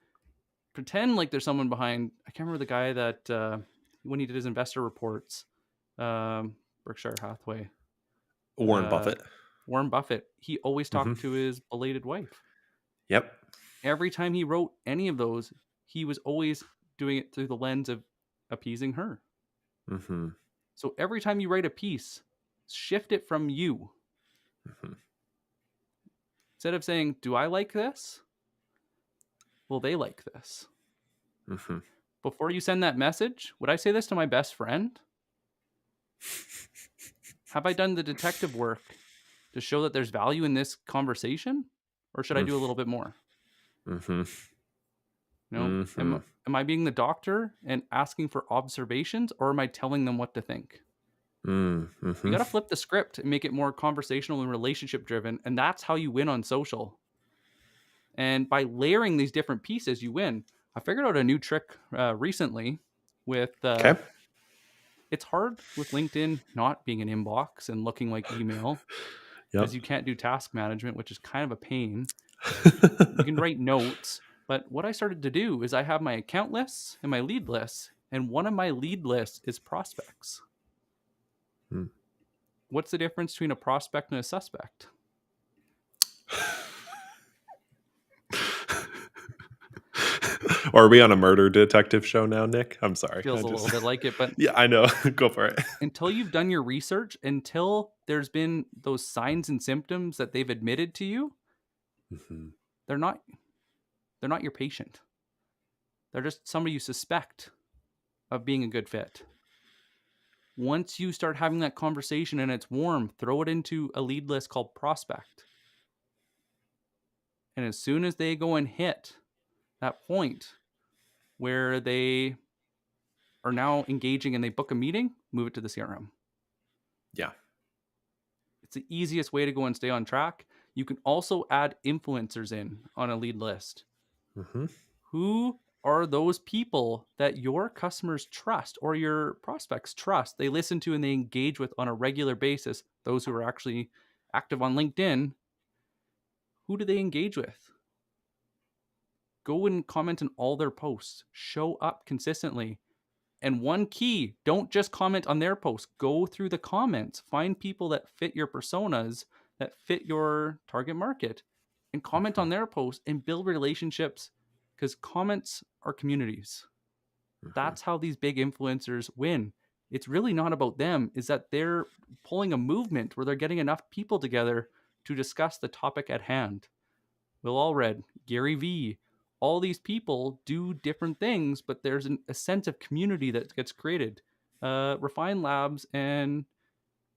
S1: Pretend like there's someone behind. I can't remember the guy that when he did his investor reports, Berkshire Hathaway,
S2: Warren
S1: uh,
S2: Buffett.
S1: Warren Buffett. He always
S2: Mhm.
S1: talked to his belated wife.
S2: Yep.
S1: Every time he wrote any of those, he was always doing it through the lens of appeasing her.
S2: Mhm.
S1: So every time you write a piece, shift it from you.
S2: Mhm.
S1: Instead of saying, do I like this? Will they like this?
S2: Mhm.
S1: Before you send that message, would I say this to my best friend? Have I done the detective work to show that there's value in this conversation? Or should I do a little bit more?
S2: Mhm.
S1: You know,
S2: Mhm.
S1: am I being the doctor and asking for observations, or am I telling them what to think? You
S2: Mhm.
S1: got to flip the script and make it more conversational and relationship driven. And that's how you win on social. And by layering these different pieces, you win. I figured out a new trick recently with
S2: Okay.
S1: it's hard with LinkedIn not being an inbox and looking like email
S2: Yep.
S1: because you can't do task management, which is kind of a pain. You can write notes, but what I started to do is I have my account lists and my lead lists, and one of my lead lists is prospects.
S2: Mm.
S1: What's the difference between a prospect and a suspect?
S2: Are we on a murder detective show now, Nick? I'm sorry. I
S1: Feels a little
S2: just
S1: bit like it, but
S2: Yeah, I know. Go for it.
S1: until you've done your research, until there's been those signs and symptoms that they've admitted to you,
S2: Mhm.
S1: they're not they're not your patient. They're just somebody you suspect of being a good fit. Once you start having that conversation and it's warm, throw it into a lead list called prospect. And as soon as they go and hit that point where they are now engaging and they book a meeting, move it to the CRM.
S2: Yeah.
S1: It's the easiest way to go and stay on track. You can also add influencers in on a lead list.
S2: Mhm.
S1: Who are those people that your customers trust or your prospects trust? They listen to and they engage with on a regular basis. Those who are actually active on LinkedIn, who do they engage with? Go and comment on all their posts. Show up consistently. And one key, don't just comment on their posts. Go through the comments. Find people that fit your personas, that fit your target market, and comment
S2: Mhm.
S1: on their posts and build relationships because comments are communities.
S2: Mhm.
S1: That's how these big influencers win. It's really not about them, is that they're pulling a movement where they're getting enough people together to discuss the topic at hand. Will Allred, Gary Vee, all these people do different things, but there's a sense of community that gets created. Refine Labs and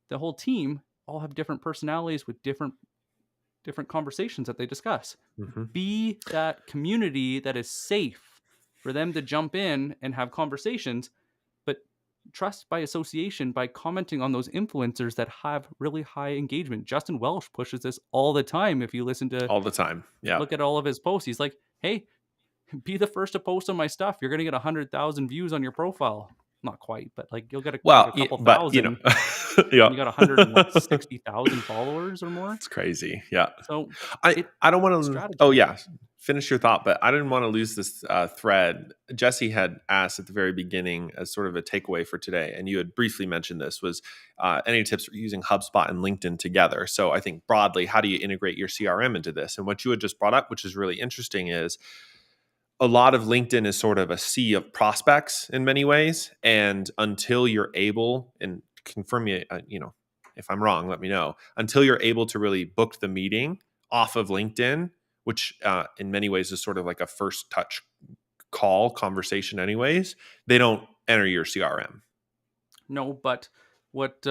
S1: the whole team all have different personalities with different conversations that they discuss.
S2: Mhm.
S1: Be that community that is safe for them to jump in and have conversations, but trust by association by commenting on those influencers that have really high engagement. Justin Welsh pushes this all the time. If you listen to
S2: All the time. Yeah.
S1: look at all of his posts, he's like, hey, be the first to post on my stuff. You're gonna get 100,000 views on your profile. Not quite, but like you'll get like
S2: Well,
S1: a couple
S2: but
S1: thousand,
S2: yeah,
S1: and you got 160,000 followers or more.
S2: it's crazy. Yeah.
S1: So it
S2: I don't want to. Oh
S1: strategy.
S2: yeah, finish your thought, but I didn't want to lose this thread. Jesse had asked at the very beginning as sort of a takeaway for today, and you had briefly mentioned this was any tips for using HubSpot and LinkedIn together. So I think broadly, how do you integrate your CRM into this? And what you had just brought up, which is really interesting, is a lot of LinkedIn is sort of a sea of prospects in many ways, and until you're able, and confirm me, if I'm wrong, let me know. Until you're able to really book the meeting off of LinkedIn, which in many ways is sort of like a first touch call conversation, anyways, they don't enter your CRM.
S1: No, but what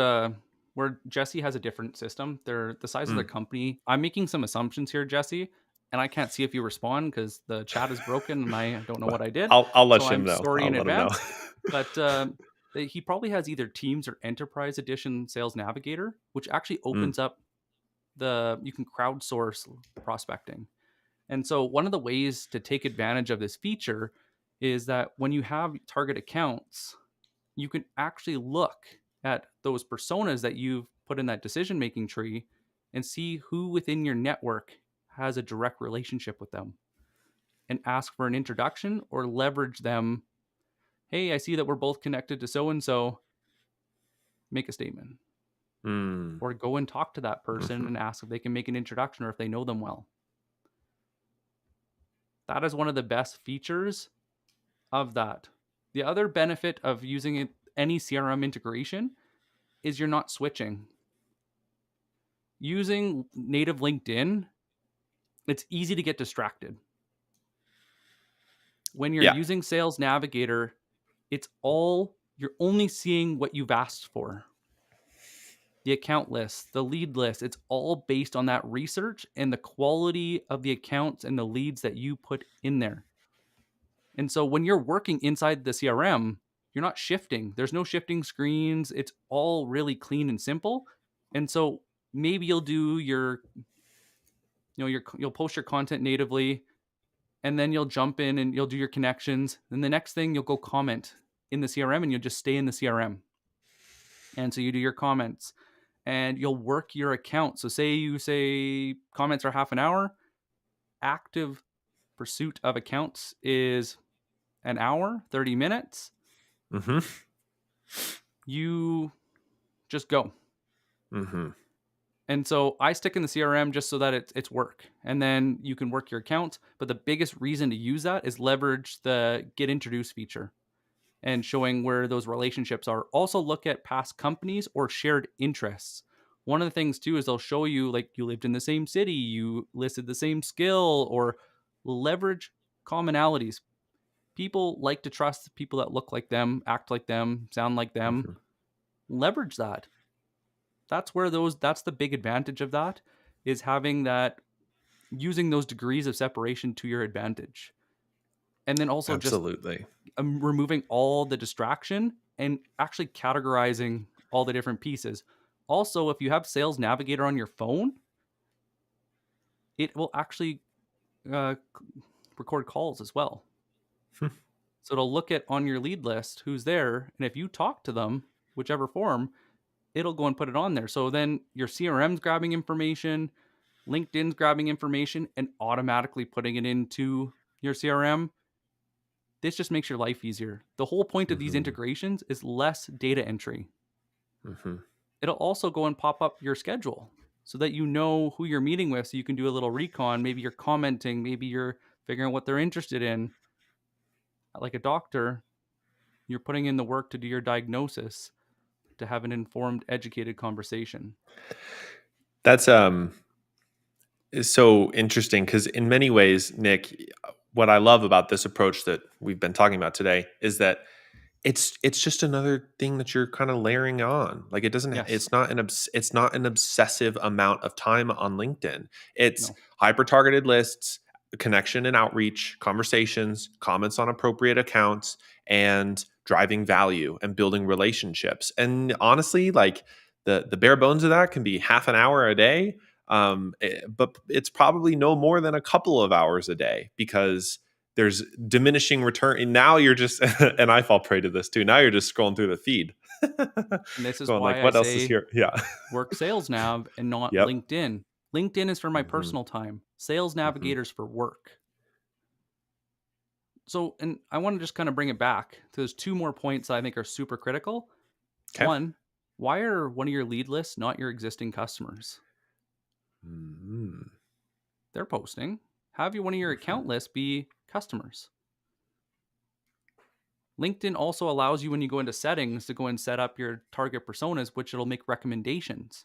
S1: where Jesse has a different system. They're the size of the
S2: Mm.
S1: company. I'm making some assumptions here, Jesse, and I can't see if you respond because the chat is broken and I don't know
S2: Well,
S1: what I did.
S2: I'll let
S1: So
S2: him
S1: I'm
S2: know.
S1: sorry
S2: I'll
S1: in
S2: let him know.
S1: advance. But he probably has either Teams or Enterprise Edition Sales Navigator, which actually
S2: Mm.
S1: opens up you can crowdsource prospecting. And so one of the ways to take advantage of this feature is that when you have target accounts, you can actually look at those personas that you've put in that decision making tree and see who within your network has a direct relationship with them and ask for an introduction or leverage them. Hey, I see that we're both connected to so and so. Make a statement
S2: Mm.
S1: or go and talk to that person
S2: Hmm.
S1: and ask if they can make an introduction or if they know them well. That is one of the best features of that. The other benefit of using any CRM integration is you're not switching. Using native LinkedIn, it's easy to get distracted. When you're
S2: Yeah.
S1: using Sales Navigator, you're only seeing what you've asked for. The account list, the lead list, it's all based on that research and the quality of the accounts and the leads that you put in there. And so when you're working inside the CRM, you're not shifting. There's no shifting screens. It's all really clean and simple. And so maybe you'll do you'll post your content natively, and then you'll jump in and you'll do your connections. Then the next thing you'll go comment in the CRM and you'll just stay in the CRM. And so you do your comments and you'll work your account. So say comments are half an hour, active pursuit of accounts is an hour, 30 minutes.
S2: Hmm.
S1: You just go.
S2: Hmm.
S1: And so I stick in the CRM just so that it's work. And then you can work your account. But the biggest reason to use that is leverage the get introduced feature and showing where those relationships are. Also look at past companies or shared interests. One of the things too is they'll show you like you lived in the same city, you listed the same skill, or leverage commonalities. People like to trust people that look like them, act like them, sound like them.
S2: Hmm.
S1: Leverage that. That's the big advantage of that is having that using those degrees of separation to your advantage. And then also just
S2: Absolutely.
S1: removing all the distraction and actually categorizing all the different pieces. Also, if you have Sales Navigator on your phone, it will actually uh, record calls as well.
S2: Hmm.
S1: So it'll look at on your lead list who's there, and if you talk to them, whichever form, it'll go and put it on there. So then your CRM's grabbing information, LinkedIn's grabbing information, and automatically putting it into your CRM. This just makes your life easier. The whole point of these
S2: Hmm.
S1: integrations is less data entry.
S2: Hmm.
S1: It'll also go and pop up your schedule so that you know who you're meeting with so you can do a little recon. Maybe you're commenting, maybe you're figuring out what they're interested in. Like a doctor, you're putting in the work to do your diagnosis to have an informed, educated conversation.
S2: That's is so interesting because in many ways, Nick, what I love about this approach that we've been talking about today is that it's just another thing that you're kind of layering on. Like it doesn't
S1: Yes.
S2: it's not an obsessive amount of time on LinkedIn. It's
S1: No.
S2: hyper targeted lists, connection and outreach, conversations, comments on appropriate accounts, and driving value and building relationships. And honestly, like the bare bones of that can be half an hour a day. But it's probably no more than a couple of hours a day because there's diminishing return. And now you're just, and I fall prey to this too. Now you're just scrolling through the feed,
S1: And this is
S2: going like,
S1: why I
S2: what else is
S1: say
S2: here? Yeah.
S1: work Sales Nav and not
S2: Yep.
S1: LinkedIn. LinkedIn is for my
S2: Hmm.
S1: personal time. Sales
S2: Hmm.
S1: Navigator's for work. So, and I want to just kind of bring it back to those two more points that I think are super critical.
S2: Okay.
S1: One, why are one of your lead lists not your existing customers?
S2: Hmm.
S1: They're posting. Have you one of your
S2: Hmm.
S1: account lists be customers? LinkedIn also allows you when you go into settings to go and set up your target personas, which it'll make recommendations.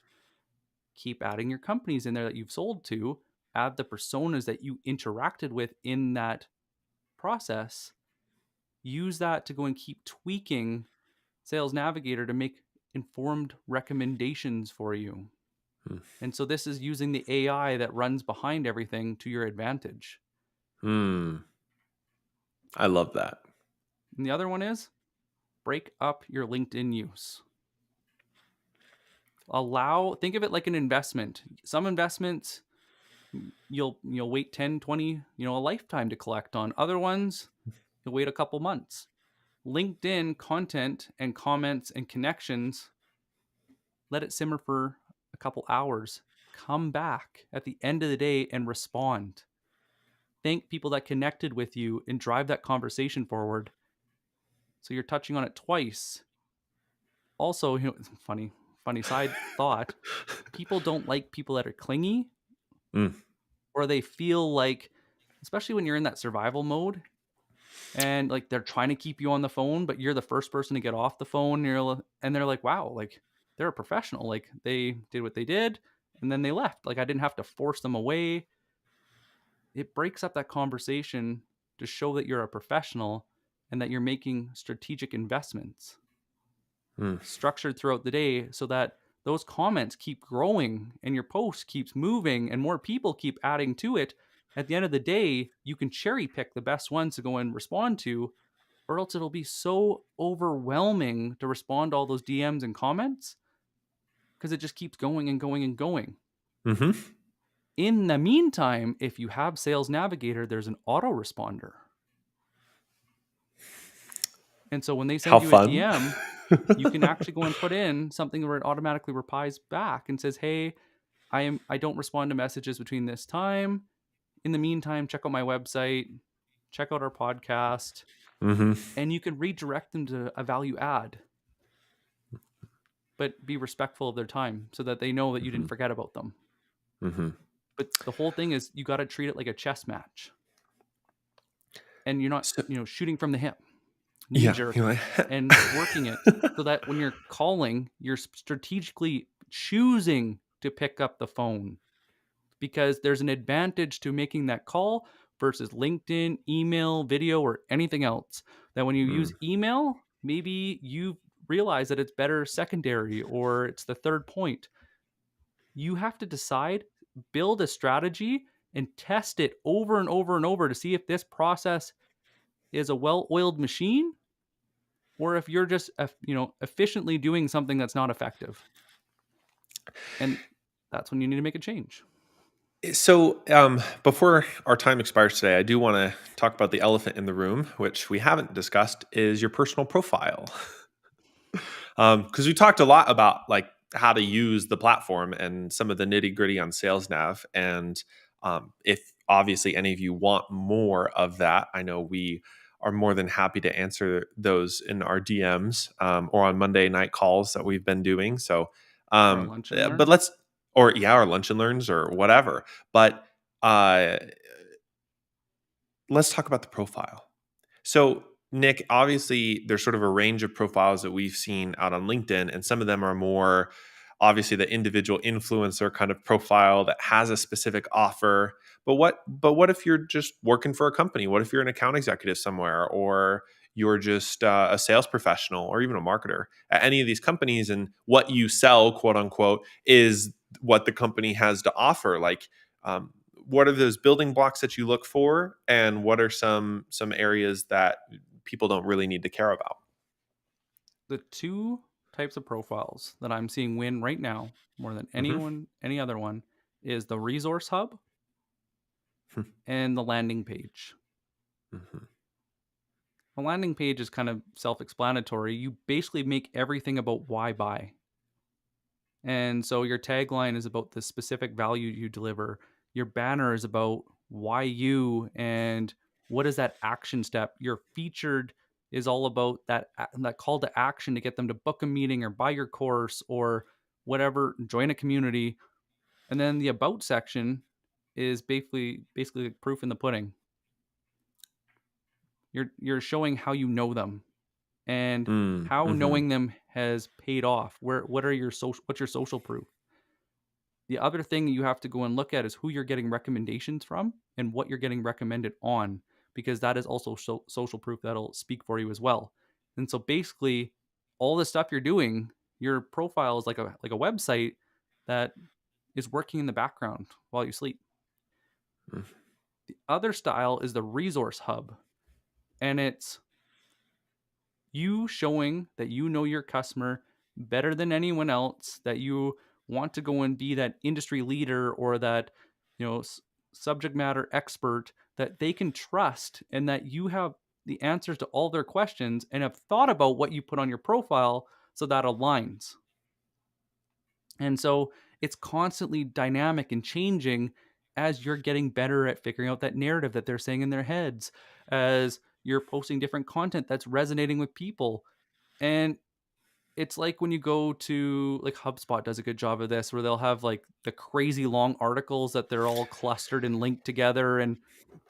S1: Keep adding your companies in there that you've sold to, add the personas that you interacted with in that process. Use that to go and keep tweaking Sales Navigator to make informed recommendations for you. And so this is using the AI that runs behind everything to your advantage.
S2: Hmm. I love that.
S1: And the other one is break up your LinkedIn use. Think of it like an investment. Some investments you'll wait 10, 20, a lifetime to collect on. Other ones you'll wait a couple months. LinkedIn content and comments and connections, let it simmer for a couple hours. Come back at the end of the day and respond. Thank people that connected with you and drive that conversation forward. So you're touching on it twice. Also, funny side thought, people don't like people that are clingy
S2: Mm.
S1: or they feel like, especially when you're in that survival mode and like they're trying to keep you on the phone, but you're the first person to get off the phone. And they're like, wow, like they're a professional. Like they did what they did and then they left. Like I didn't have to force them away. It breaks up that conversation to show that you're a professional and that you're making strategic investments
S2: Mm.
S1: structured throughout the day so that those comments keep growing and your post keeps moving and more people keep adding to it. At the end of the day, you can cherry pick the best ones to go and respond to, or else it'll be so overwhelming to respond to all those DMs and comments because it just keeps going and going and going.
S2: Hmm.
S1: In the meantime, if you have Sales Navigator, there's an autoresponder. And so when they
S2: How
S1: send you a
S2: fun.
S1: DM, you can actually go and put in something where it automatically replies back and says, "Hey, I don't respond to messages between this time. In the meantime, check out my website, check out our podcast,
S2: Hmm.
S1: and you can redirect them to a value add, but be respectful of their time so that they know that you
S2: Hmm.
S1: didn't forget about them."
S2: Hmm.
S1: But the whole thing is you got to treat it like a chess match. And you're not,
S2: So,
S1: shooting from the hip, knee
S2: yeah.
S1: jerk and working it so that when you're calling, you're strategically choosing to pick up the phone because there's an advantage to making that call versus LinkedIn, email, video, or anything else. That when you use
S2: Mm.
S1: email, maybe you realize that it's better secondary or it's the third point. You have to decide, build a strategy, and test it over and over and over to see if this process is a well-oiled machine or if you're just efficiently doing something that's not effective. And that's when you need to make a change.
S2: So, before our time expires today, I do want to talk about the elephant in the room, which we haven't discussed, is your personal profile. Because we talked a lot about like how to use the platform and some of the nitty gritty on Sales Nav. And if obviously any of you want more of that, I know we are more than happy to answer those in our DMs or on Monday night calls that we've been doing. So,
S1: Or a lunch and
S2: but
S1: learn.
S2: let's, or yeah, or lunch and learns or whatever. But uh, let's talk about the profile. So, Nick, obviously, there's sort of a range of profiles that we've seen out on LinkedIn, and some of them are more obviously the individual influencer kind of profile that has a specific offer. But what if you're just working for a company? What if you're an account executive somewhere, or you're just a sales professional, or even a marketer at any of these companies, and what you sell, quote unquote, is what the company has to offer? Like, what are those building blocks that you look for, and what are some areas that people don't really need to care about?
S1: The two types of profiles that I'm seeing win right now more than
S2: Hmm.
S1: any other one is the resource hub and the landing page. A landing page is kind of self-explanatory. You basically make everything about why buy. And so your tagline is about the specific value you deliver. Your banner is about why you, and what is that action step. Your featured is all about that call to action to get them to book a meeting or buy your course or whatever, join a community. And then the about section is basically like proof in the pudding. You're showing how you know them and
S2: Mm,
S1: how
S2: mhm,
S1: knowing them has paid off. What's your social proof? The other thing you have to go and look at is who you're getting recommendations from and what you're getting recommended on, because that is also social proof that'll speak for you as well. And so basically, all the stuff you're doing, your profile is like a website that is working in the background while you sleep.
S2: mm,
S1: The other style is the resource hub, and it's you showing that you know your customer better than anyone else, that you want to go and be that industry leader or that, you know, subject matter expert that they can trust, and that you have the answers to all their questions and have thought about what you put on your profile so that aligns. And so it's constantly dynamic and changing as you're getting better at figuring out that narrative that they're saying in their heads, as you're posting different content that's resonating with people. And it's like when you go to, like, HubSpot does a good job of this, where they'll have like the crazy long articles that they're all clustered and linked together, and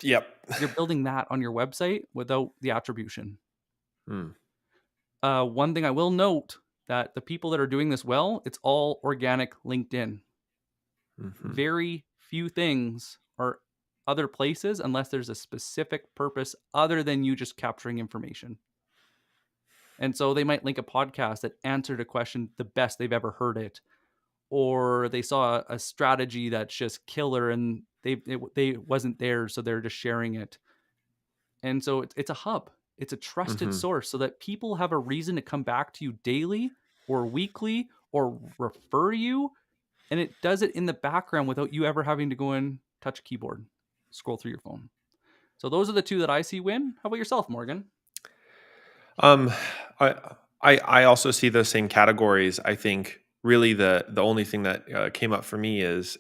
S2: yep.
S1: you're building that on your website without the attribution.
S2: Mm,
S1: One thing I will note, that the people that are doing this well, it's all organic LinkedIn.
S2: mhm,
S1: Very few things are other places unless there's a specific purpose other than you just capturing information. And so they might link a podcast that answered a question the best they've ever heard it, or they saw a strategy that's just killer and they wasn't there, so they're just sharing it. And so it's a hub. It's a trusted
S2: mhm.
S1: source so that people have a reason to come back to you daily or weekly or refer you, and it does it in the background without you ever having to go and touch a keyboard, scroll through your phone. So those are the two that I see win. How about yourself, Morgan?
S2: Um, I I also see those same categories. I think really the only thing that came up for me is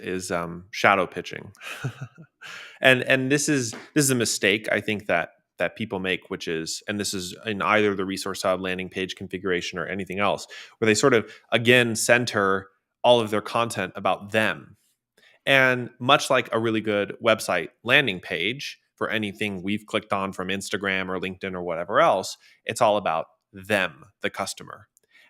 S2: shadow pitching, and this is a mistake I think that people make, which is, and this is in either the resource hub, landing page configuration, or anything else, where they sort of again center all of their content about them. And much like a really good website landing page for anything we've clicked on from Instagram or LinkedIn or whatever else, it's all about them, the customer.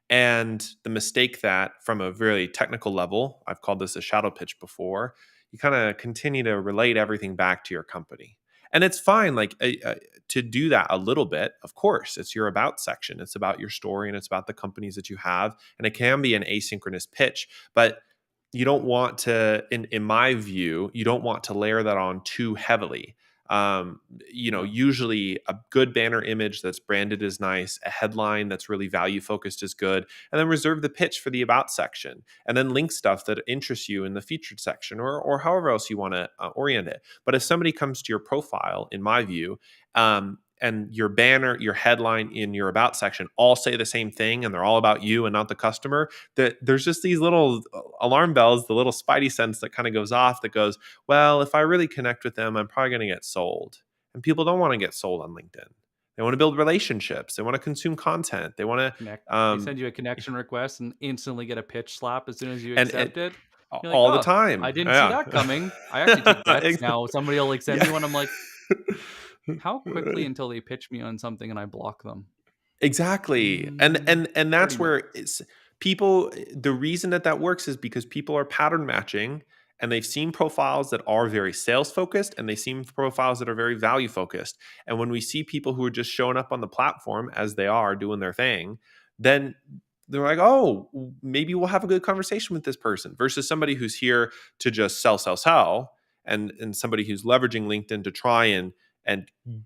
S2: And the mistake that, from a very technical level, I've called this a shadow pitch before, you kind of continue to relate everything back to your company. And it's fine, like to do that a little bit. Of course, it's your about section. It's about your story and it's about the companies that you have. And it can be an asynchronous pitch, but you don't want to, in my view, you don't want to layer that on too heavily. um,
S1: Yeah.
S2: Usually a good banner image that's branded is nice, a headline that's really value focused is good, and then reserve the pitch for the about section, and then link stuff that interests you in the featured section, or however else you want to orient it. But if somebody comes to your profile, in my view, and your banner, your headline, in your about section all say the same thing, and they're all about you and not the customer, that there's just these little alarm bells, the little spidey sense that kind of goes off, that goes, well, if I really connect with them, I'm probably going to get sold. And people don't want to get sold on LinkedIn. They want to build relationships. They want to consume content. They want
S1: Connect.
S2: to,
S1: They send you a connection request and instantly get a pitch slap as soon as you
S2: and
S1: accept it. You're like,
S2: all the
S1: oh, I
S2: time.
S1: didn't see
S2: Yeah.
S1: that coming. I actually take bets now. Somebody will like send
S2: Yeah.
S1: me one. I'm like, how quickly until they pitch me on something and I block them?
S2: Exactly. And
S1: Mm,
S2: and
S1: 30
S2: that's where
S1: minutes.
S2: it's people, the reason that works is because people are pattern matching, and they've seen profiles that are very sales focused, and they've seen profiles that are very value focused. And when we see people who are just showing up on the platform as they are doing their thing, then they're like, "Oh, maybe we'll have a good conversation with this person," versus somebody who's here to just sell, and somebody who's leveraging LinkedIn to try and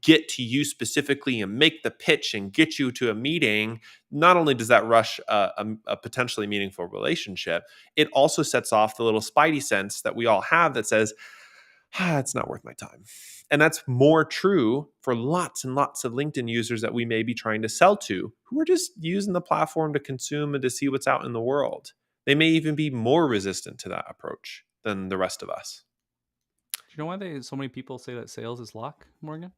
S2: get to you specifically and make the pitch and get you to a meeting. Not only does that rush a potentially meaningful relationship, it also sets off the little spidey sense that we all have that says, It's not worth my time. And that's more true for lots and lots of LinkedIn users that we may be trying to sell to who are just using the platform to consume and to see what's out in the world. They may even be more resistant to that approach than the rest of us.
S1: Do you know why so many people say that sales is luck, Morgan?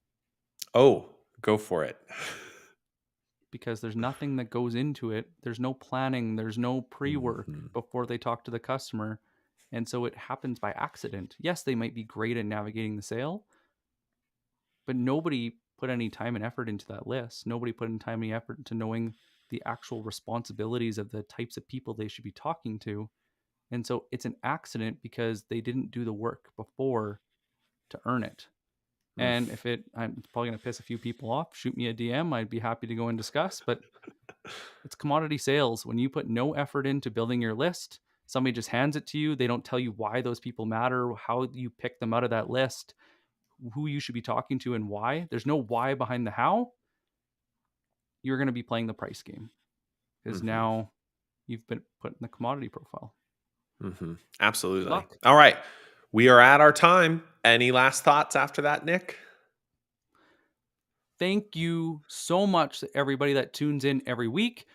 S2: Oh, go for it.
S1: Because there's nothing that goes into it. There's no planning, there's no pre-work
S2: Mhm.
S1: before they talk to the customer. And so it happens by accident. Yes, they might be great at navigating the sale, but nobody put any time and effort into that list. Nobody put any time and effort into knowing the actual responsibilities of the types of people they should be talking to. And so it's an accident because they didn't do the work before to earn it.
S2: Mm.
S1: And if I'm probably going to piss a few people off, shoot me a DM. I'd be happy to go and discuss. But it's commodity sales. When you put no effort into building your list, somebody just hands it to you. They don't tell you why those people matter, how you pick them out of that list, who you should be talking to, and why. There's no why behind the how. You're going to be playing the price game because
S2: Mhm.
S1: now you've been put in the commodity profile.
S2: Mhm.
S1: Good
S2: Absolutely.
S1: luck.
S2: All right. We are at our time. Any last thoughts after that, Nick?
S1: Thank you so much to everybody that tunes in every week.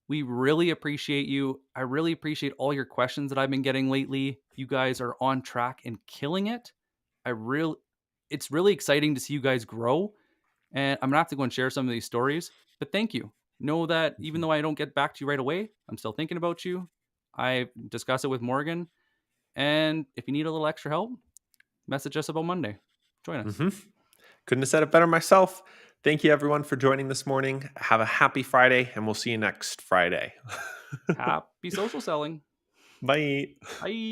S1: We really appreciate you. I really appreciate all your questions that I've been getting lately. You guys are on track and killing it. I really It's really exciting to see you guys grow. And I'm gonna have to go and share some of these stories. But thank you. Know that even
S2: Mhm.
S1: though I don't get back to you right away, I'm still thinking about you. I discuss it with Morgan. And if you need a little extra help, message us about Monday. Join us.
S2: Mhm. Couldn't have said it better myself. Thank you, everyone, for joining this morning. Have a happy Friday, and we'll see you next Friday.
S1: Happy social selling.
S2: Bye.
S1: Bye.